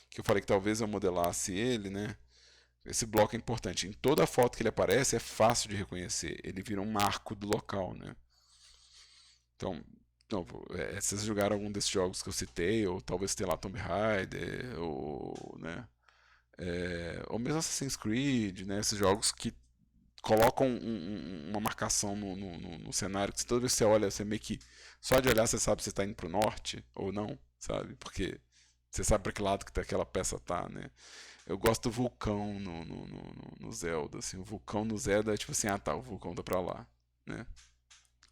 que eu falei que talvez eu modelasse ele, né? Esse bloco é importante. Em toda foto que ele aparece é fácil de reconhecer. Ele vira um marco do local, né? Então, não, se vocês jogaram algum desses jogos que eu citei, ou talvez tenha lá Tomb Raider, ou, né, ou mesmo Assassin's Creed, né, esses jogos que colocam uma marcação no cenário, que toda vez que você olha, você meio que, só de olhar você sabe se você está indo para o norte ou não, sabe? Porque você sabe para que lado que aquela peça tá, né? Eu gosto do vulcão no Zelda, assim, o vulcão no Zelda é tipo assim, ah tá, o vulcão tá pra lá, né?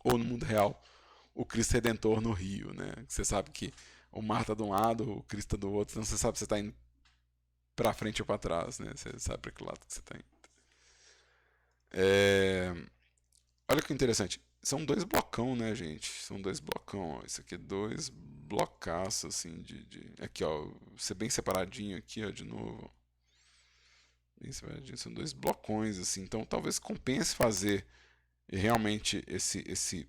Ou no mundo real, o Cristo Redentor no Rio, né? Você sabe que o mar tá de um lado, o Cristo tá do outro, então você sabe se você tá indo pra frente ou pra trás, né? Você sabe pra que lado que você tá indo. Olha que interessante. São dois blocão, né, gente? São dois blocão, ó. Isso aqui é dois blocaços, assim, Aqui, ó. Ser bem separadinho aqui, ó, de novo. Bem separadinho. São dois blocões, assim. Então, talvez compense fazer realmente esse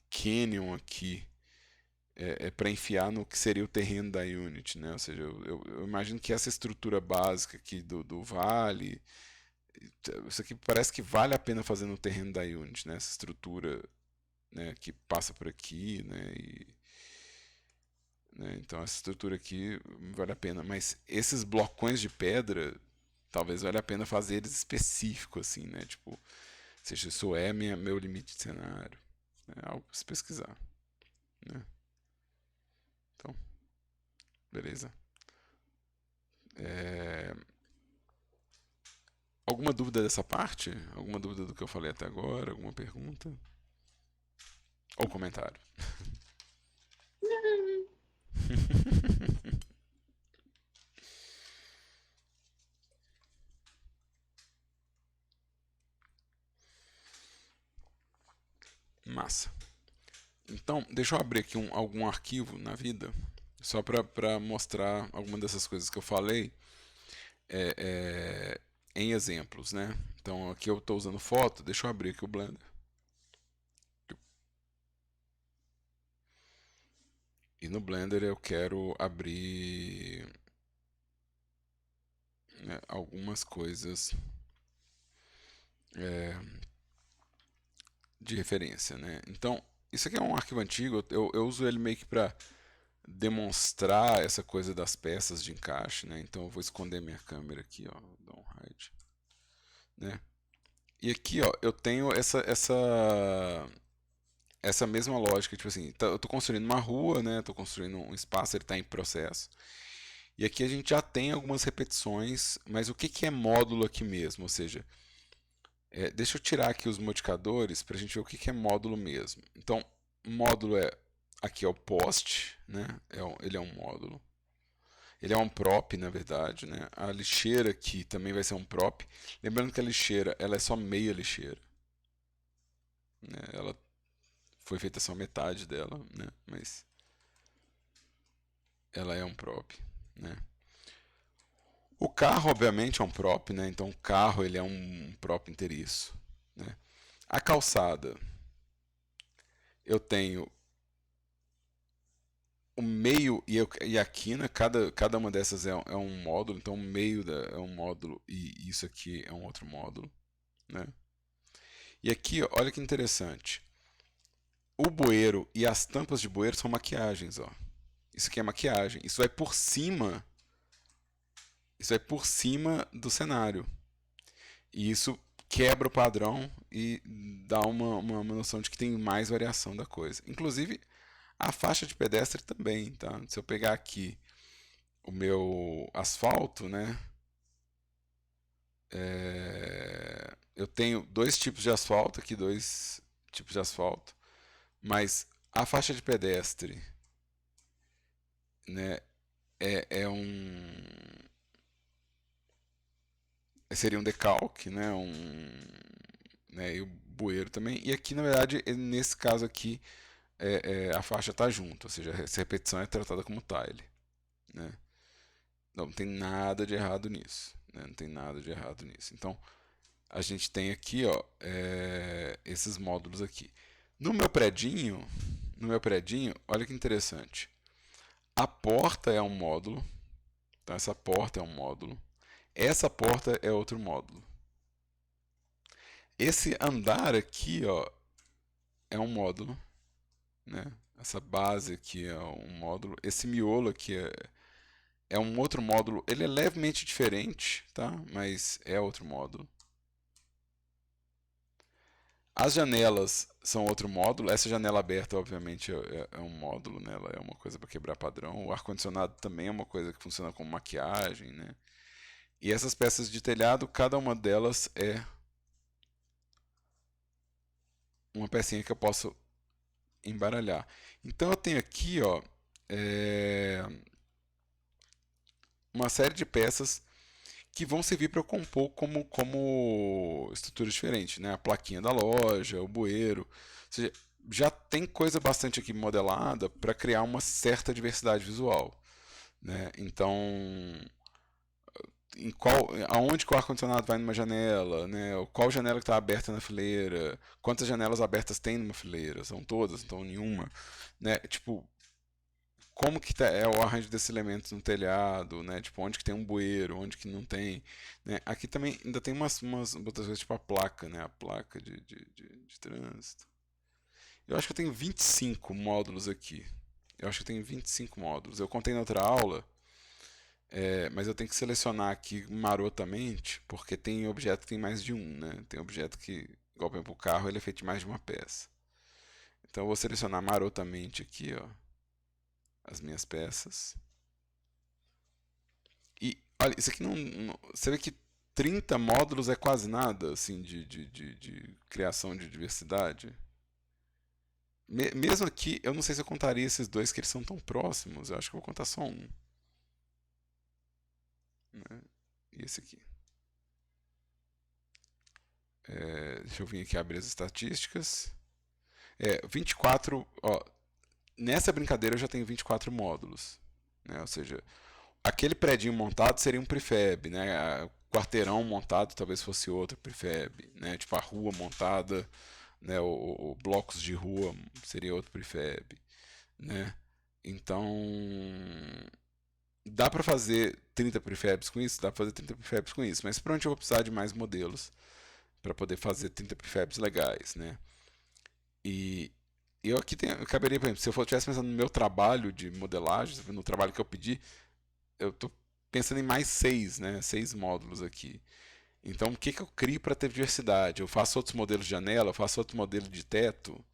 canyon aqui para enfiar no que seria o terreno da Unity, né? Ou seja, eu imagino que essa estrutura básica aqui do vale, isso aqui parece que vale a pena fazer no terreno da Unity, né? Essa estrutura, né, que passa por aqui, né? Né, então essa estrutura aqui vale a pena, mas esses blocões de pedra, talvez valha a pena fazer eles específicos, assim, né? Tipo, ou seja, isso é meu limite de cenário, né? Algo para se pesquisar, né? Então, beleza. Alguma dúvida dessa parte? Alguma dúvida do que eu falei até agora? Alguma pergunta? Ou comentário? Massa. Então, deixa eu abrir aqui algum arquivo na vida, só para mostrar alguma dessas coisas que eu falei em exemplos, né? Então, aqui eu estou usando foto, deixa eu abrir aqui o Blender. E no Blender eu quero abrir, né, algumas coisas de referência, né? Então, isso aqui é um arquivo antigo, eu uso ele meio que para demonstrar essa coisa das peças de encaixe, né? Então eu vou esconder minha câmera aqui, ó, dar um hide, né? E aqui, ó, eu tenho essa mesma lógica, tipo assim, eu estou construindo uma rua, né? Estou construindo um espaço, ele está em processo. E aqui a gente já tem algumas repetições, mas o que é módulo aqui mesmo? Ou seja, deixa eu tirar aqui os modificadores para a gente ver o que é módulo mesmo. Então, módulo aqui é o post, né? Ele é um módulo. Ele é um prop, na verdade, né? A lixeira aqui também vai ser um prop. Lembrando que a lixeira, ela é só meia lixeira, né? Ela foi feita só metade dela, né? Mas ela é um prop, né? O carro, obviamente, é um prop, né? Então o carro ele é um prop inteiriço, né? A calçada, eu tenho o meio e a quina, cada uma dessas é um módulo, então o meio é um módulo e isso aqui é um outro módulo, né? E aqui, ó, olha que interessante. O bueiro e as tampas de bueiro são maquiagens, ó. Isso aqui é maquiagem. Isso vai por cima do cenário. E isso quebra o padrão e dá uma noção de que tem mais variação da coisa. Inclusive, a faixa de pedestre também, tá? Se eu pegar aqui o meu asfalto, né? Eu tenho dois tipos de asfalto aqui, dois tipos de asfalto, mas a faixa de pedestre, né? É um seria um decalque, né? Né? E o bueiro também. E aqui, na verdade, nesse caso aqui, a faixa está junto, ou seja, essa repetição é tratada como tile, né? Não tem nada de errado nisso, né? Não tem nada de errado nisso. Então, a gente tem aqui, ó, esses módulos aqui. No meu predinho, olha que interessante. A porta é um módulo, então essa porta é um módulo. Essa porta é outro módulo. Esse andar aqui, ó, é um módulo, né? Essa base aqui é um módulo. Esse miolo aqui é um outro módulo. Ele é levemente diferente, tá? Mas é outro módulo. As janelas são outro módulo. Essa janela aberta, obviamente, é um módulo, né? Ela é uma coisa para quebrar padrão. O ar-condicionado também é uma coisa que funciona como maquiagem, né? E essas peças de telhado, cada uma delas é uma pecinha que eu posso embaralhar. Então eu tenho aqui, ó, é, uma série de peças que vão servir para eu compor como estruturas diferentes, né? A plaquinha da loja, o bueiro, ou seja, já tem coisa bastante aqui modelada para criar uma certa diversidade visual, né? Então, aonde que o ar-condicionado vai numa janela, né? Qual janela que está aberta na fileira, quantas janelas abertas tem numa fileira, são todas, então nenhuma, né? Tipo, como que é o arranjo desses elementos no telhado, né? Tipo, onde que tem um bueiro, onde que não tem, né? Aqui também ainda tem umas outras coisas, tipo a placa, né? A placa de trânsito. Eu acho que eu tenho 25 módulos aqui. Eu acho que eu tenho 25 módulos. Eu contei na outra aula, mas eu tenho que selecionar aqui marotamente, porque tem objeto que tem mais de um, né? Tem objeto que, igual por exemplo, o carro, ele é feito de mais de uma peça. Então eu vou selecionar marotamente aqui, ó, as minhas peças. E olha, isso aqui você vê que 30 módulos é quase nada, assim, de criação de diversidade. Mesmo aqui, eu não sei se eu contaria esses dois que eles são tão próximos. Eu acho que eu vou contar só um, né? E esse aqui. Deixa eu vir aqui abrir as estatísticas. 24. Ó, nessa brincadeira eu já tenho 24 módulos, né? Ou seja, aquele predinho montado seria um prefab, né? O quarteirão montado talvez fosse outro prefab, né? Tipo a rua montada, né? O blocos de rua seria outro prefab, né? Então dá para fazer 30 prefabs com isso, dá para fazer 30 prefabs com isso, mas provavelmente eu vou precisar de mais modelos para poder fazer 30 prefabs legais, né? E eu aqui eu caberia, por exemplo, se eu estivesse pensando no meu trabalho de modelagem, no trabalho que eu pedi, eu estou pensando em mais 6, né? 6 módulos aqui. Então, o que, que eu crio para ter diversidade? Eu faço outros modelos de janela, eu faço outro modelo de teto,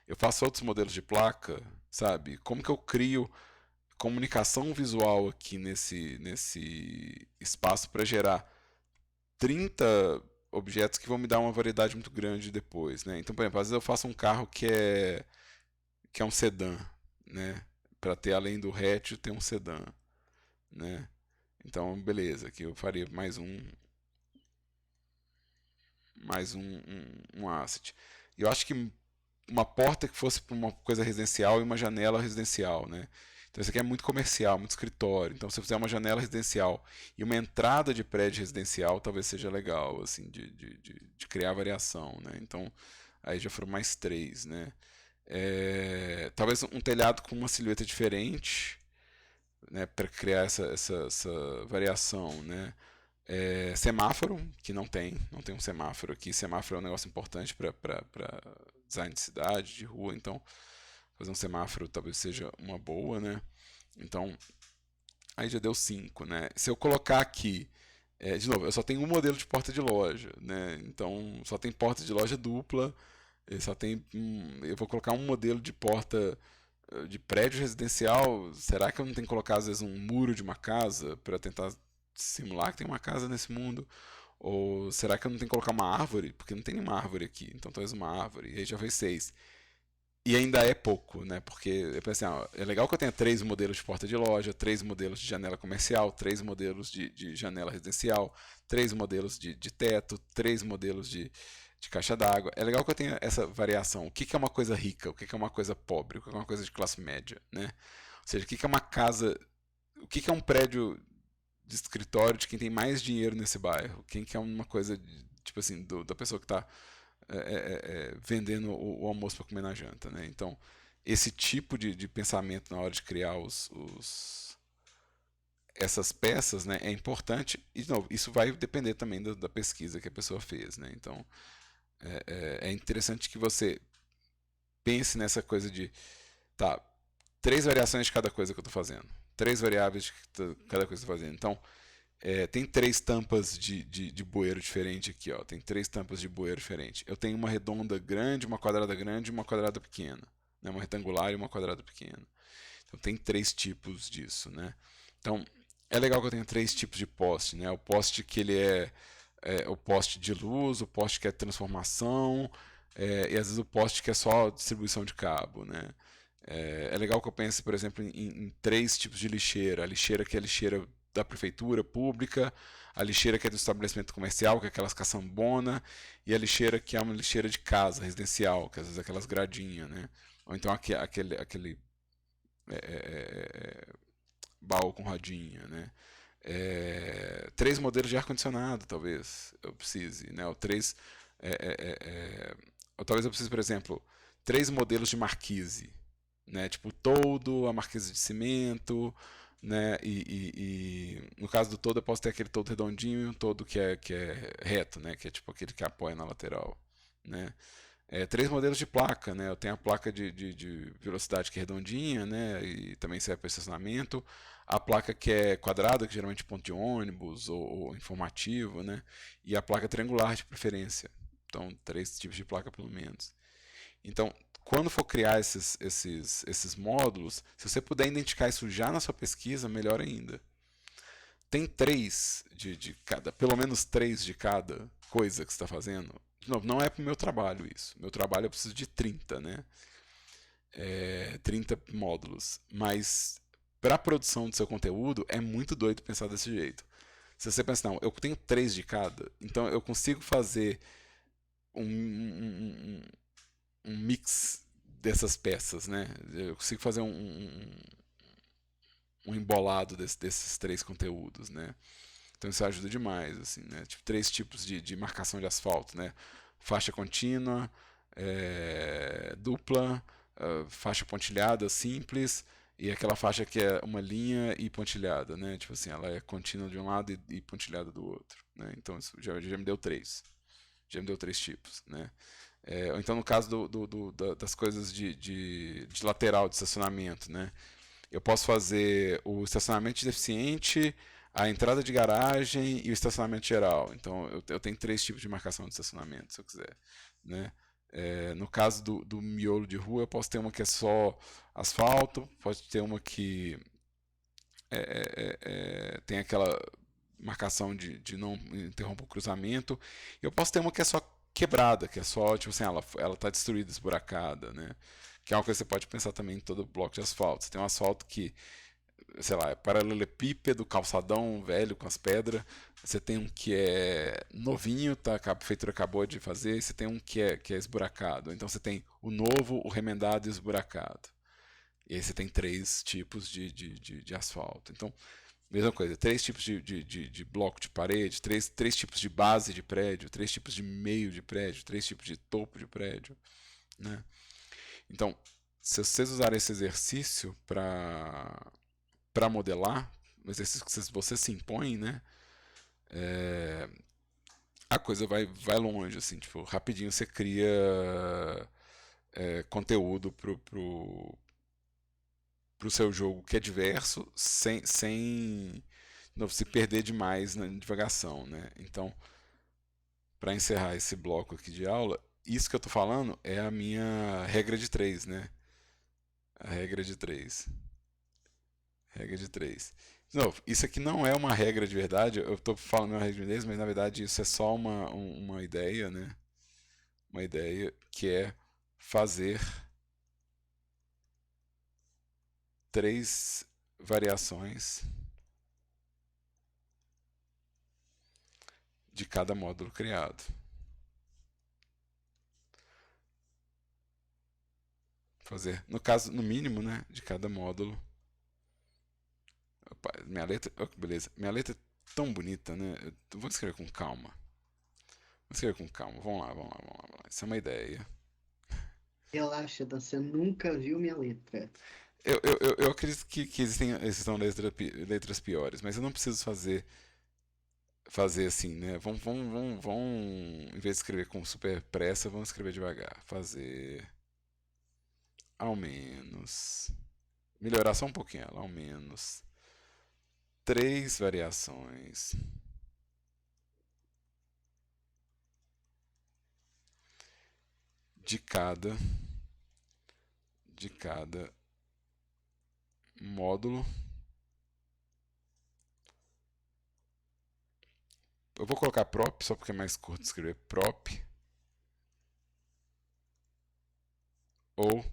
eu faço outros modelos de placa, sabe? Como que eu crio comunicação visual aqui nesse espaço para gerar 30 objetos que vão me dar uma variedade muito grande depois, né? Então, por exemplo, às vezes eu faço um carro que é um sedã, né? Para ter além do hatch, ter um sedã, né? Então, beleza, aqui eu faria mais um asset. E eu acho que uma porta que fosse para uma coisa residencial e uma janela residencial, né? Então isso aqui é muito comercial, muito escritório. Então se você fizer uma janela residencial e uma entrada de prédio residencial, talvez seja legal, assim, de criar variação, né? Então aí já foram mais 3, né? Talvez um telhado com uma silhueta diferente, né, para criar essa variação, né? Semáforo, que não tem um semáforo aqui. Semáforo é um negócio importante para design de cidade, de rua, então fazer um semáforo talvez seja uma boa, né? Então, aí já deu 5, né? Se eu colocar aqui, de novo, eu só tenho um modelo de porta de loja, né? Então, só tem porta de loja dupla, eu vou colocar um modelo de porta de prédio residencial. Será que eu não tenho que colocar, às vezes, um muro de uma casa para tentar simular que tem uma casa nesse mundo? Ou será que eu não tenho que colocar uma árvore? Porque não tem nenhuma árvore aqui, então talvez uma árvore. E aí já fez 6. E ainda é pouco, né? Porque eu pensei, é legal que eu tenha 3 modelos de porta de loja, 3 modelos de janela comercial, 3 modelos de janela residencial, 3 modelos de teto, 3 modelos de caixa d'água. É legal que eu tenha essa variação. O que é uma coisa rica? O que é uma coisa pobre? O que é uma coisa de classe média, né? Ou seja, o que é uma casa... O que é um prédio de escritório de quem tem mais dinheiro nesse bairro? Quem que é uma coisa, tipo assim, da pessoa que está vendendo o almoço para comer na janta, né? Então, esse tipo de pensamento na hora de criar essas peças, né, é importante. E, de novo, isso vai depender também da pesquisa que a pessoa fez, né? Então, é interessante que você pense nessa coisa de, tá, 3 variações de cada coisa que eu estou fazendo, 3 variáveis de cada coisa que eu estou fazendo. Então, tem 3 tampas de bueiro diferente aqui, ó. Tem 3 tampas de bueiro diferente. Eu tenho uma redonda grande, uma quadrada grande e uma quadrada pequena, né? Uma retangular e uma quadrada pequena. Então tem 3 tipos disso, né? Então é legal que eu tenha 3 tipos de poste, né? O poste que ele é o poste de luz, o poste que é transformação, e às vezes o poste que é só distribuição de cabo, né? É legal que eu pense, por exemplo, em 3 tipos de lixeira. A lixeira que é a lixeira da prefeitura pública, a lixeira que é do estabelecimento comercial, que é aquelas caçambona, e a lixeira que é uma lixeira de casa, residencial, que às vezes é aquelas gradinhas, né? Ou então aquele baú com rodinha, né? 3 modelos de ar-condicionado, talvez eu precise, né? Ou talvez eu precise, por exemplo, 3 modelos de marquise, né? Tipo todo, a marquise de cimento, né? E no caso do todo eu posso ter aquele todo redondinho e um todo que é reto, né? Que é tipo aquele que apoia na lateral, né? 3 modelos de placa, né? Eu tenho a placa de velocidade que é redondinha, né? E também serve para estacionamento. A placa que é quadrada, que geralmente é ponto de ônibus ou informativo, né? E a placa triangular de preferência. Então, 3 tipos de placa pelo menos. Então, quando for criar esses módulos, se você puder identificar isso já na sua pesquisa, melhor ainda. Tem 3 de cada, pelo menos 3 de cada coisa que você está fazendo. De novo, não é para o meu trabalho isso. Meu trabalho eu preciso de 30, né? 30 módulos. Mas para a produção do seu conteúdo é muito doido pensar desse jeito. Se você pensar, não, eu tenho 3 de cada, então eu consigo fazer um mix dessas peças, né? Eu consigo fazer um embolado desses 3 conteúdos, né? Então isso ajuda demais, assim, né? Tipo, 3 tipos de marcação de asfalto, né? Faixa contínua, dupla, faixa pontilhada simples e aquela faixa que é uma linha e pontilhada, né? Tipo assim, ela é contínua de um lado e pontilhada do outro, né? Então isso já me deu 3. Já me deu 3 tipos, né? Ou então no caso das coisas de lateral, de estacionamento, né? Eu posso fazer o estacionamento deficiente, a entrada de garagem e o estacionamento geral. Então eu tenho 3 tipos de marcação de estacionamento, se eu quiser, né? No caso do miolo de rua, eu posso ter uma que é só asfalto, pode ter uma que tem aquela marcação de não interromper o cruzamento. Eu posso ter uma que é só quebrada, que é só, tipo assim, ela está destruída, esburacada, né? Que é uma coisa que você pode pensar também em todo bloco de asfalto. Você tem um asfalto que sei lá, paralelepípedo, calçadão velho com as pedras. Você tem um que é novinho, tá, a prefeitura acabou de fazer, e você tem um que é esburacado. Então você tem o novo, o remendado e o esburacado. E aí você tem três tipos de asfalto. Então, mesma coisa, três tipos de bloco de parede, três tipos de base de prédio, três tipos de meio de prédio, três tipos de topo de prédio, né? Então, se vocês usarem esse exercício para modelar, um exercício que você se impõe, né? A coisa vai longe, assim, tipo, rapidinho você cria conteúdo pro seu jogo que é diverso, sem não se perder demais na divagação, né? Então, para encerrar esse bloco aqui de aula, isso que eu tô falando é a minha regra de três, né? A regra de três. Regra de três. De novo, isso aqui não é uma regra de verdade, eu tô falando uma regra de três, mas na verdade isso é só uma ideia, né? Uma ideia que é fazer três variações de cada módulo criado. Fazer, no caso, no mínimo, né, de cada módulo. Opa, minha letra, oh, beleza. Minha letra é tão bonita, né? Eu vou escrever com calma. Vou escrever com calma. Vamos lá, vamos lá, vamos lá. Vamos lá. Isso é uma ideia. Relaxa, Dan, você nunca viu minha letra. Eu acredito que existam letras piores, mas eu não preciso fazer assim, né? Em vez de escrever com super pressa, vamos escrever devagar. Fazer ao menos. Melhorar só um pouquinho ela, ao menos. Três variações de cada módulo. Eu vou colocar prop só porque é mais curto de escrever prop ou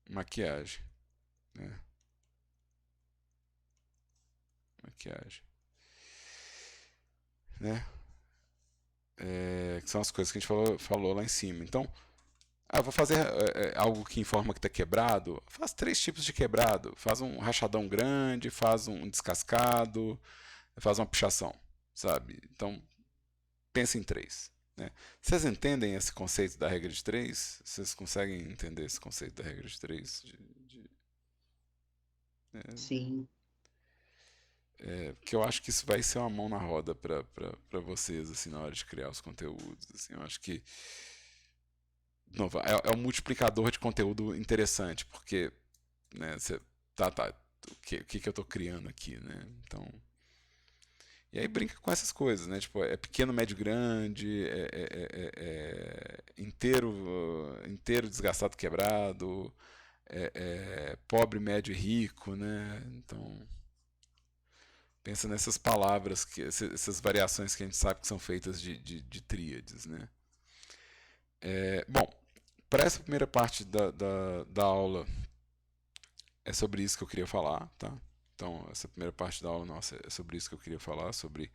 maquiagem, né? Maquiagem, né? Que são as coisas que a gente falou lá em cima. Então, vou fazer algo que informa que está quebrado. Faz três tipos de quebrado. Faz um rachadão grande, faz um descascado, faz uma pichação, sabe? Então, pensa em três. Né? Vocês entendem esse conceito da regra de três? Vocês conseguem entender esse conceito da regra de três? Sim. Que eu acho que isso vai ser uma mão na roda para vocês assim na hora de criar os conteúdos. Assim, eu acho que de novo, é um multiplicador de conteúdo interessante, porque né, você o que eu estou criando aqui, né? Então, e aí brinca com essas coisas, né? Tipo, é pequeno, médio, grande, inteiro, desgastado, quebrado, pobre, médio e rico, né? Então, pensa nessas palavras, essas variações que a gente sabe que são feitas de tríades, né? Bom, para essa primeira parte da aula, é sobre isso que eu queria falar, tá? Então, essa primeira parte da aula nossa é sobre isso que eu queria falar, sobre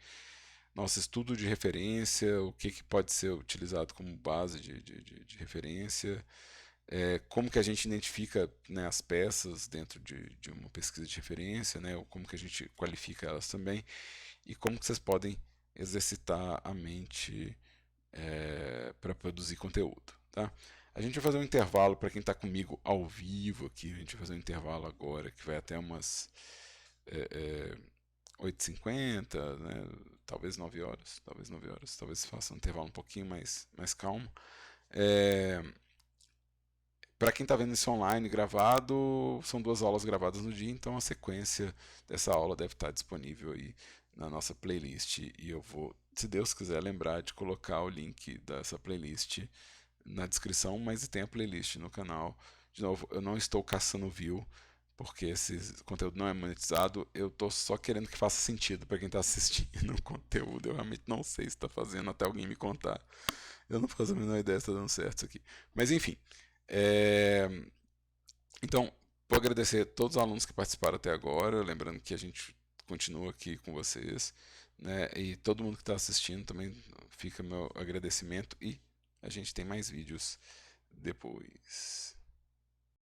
nosso estudo de referência, o que pode ser utilizado como base de referência, como que a gente identifica, né, as peças dentro de uma pesquisa de referência, né, ou como que a gente qualifica elas também, e como que vocês podem exercitar a mente para produzir conteúdo. Tá? A gente vai fazer um intervalo para quem está comigo ao vivo aqui, a gente vai fazer um intervalo agora que vai até umas 8h50, né? Talvez 9 horas, talvez faça um intervalo um pouquinho mais calmo. Para quem está vendo isso online gravado, são 2 aulas gravadas no dia, então a sequência dessa aula deve estar disponível aí na nossa playlist e eu vou, se Deus quiser, lembrar de colocar o link dessa playlist na descrição, mas tem a playlist no canal. De novo, eu não estou caçando view, porque esse conteúdo não é monetizado, eu estou só querendo que faça sentido para quem está assistindo o conteúdo. Eu realmente não sei se está fazendo até alguém me contar. Eu não faço a menor ideia se está dando certo isso aqui. Mas enfim. Então, Vou agradecer a todos os alunos que participaram até agora, lembrando que a gente continua aqui com vocês, né? E todo mundo que está assistindo também fica meu agradecimento e a gente tem mais vídeos depois.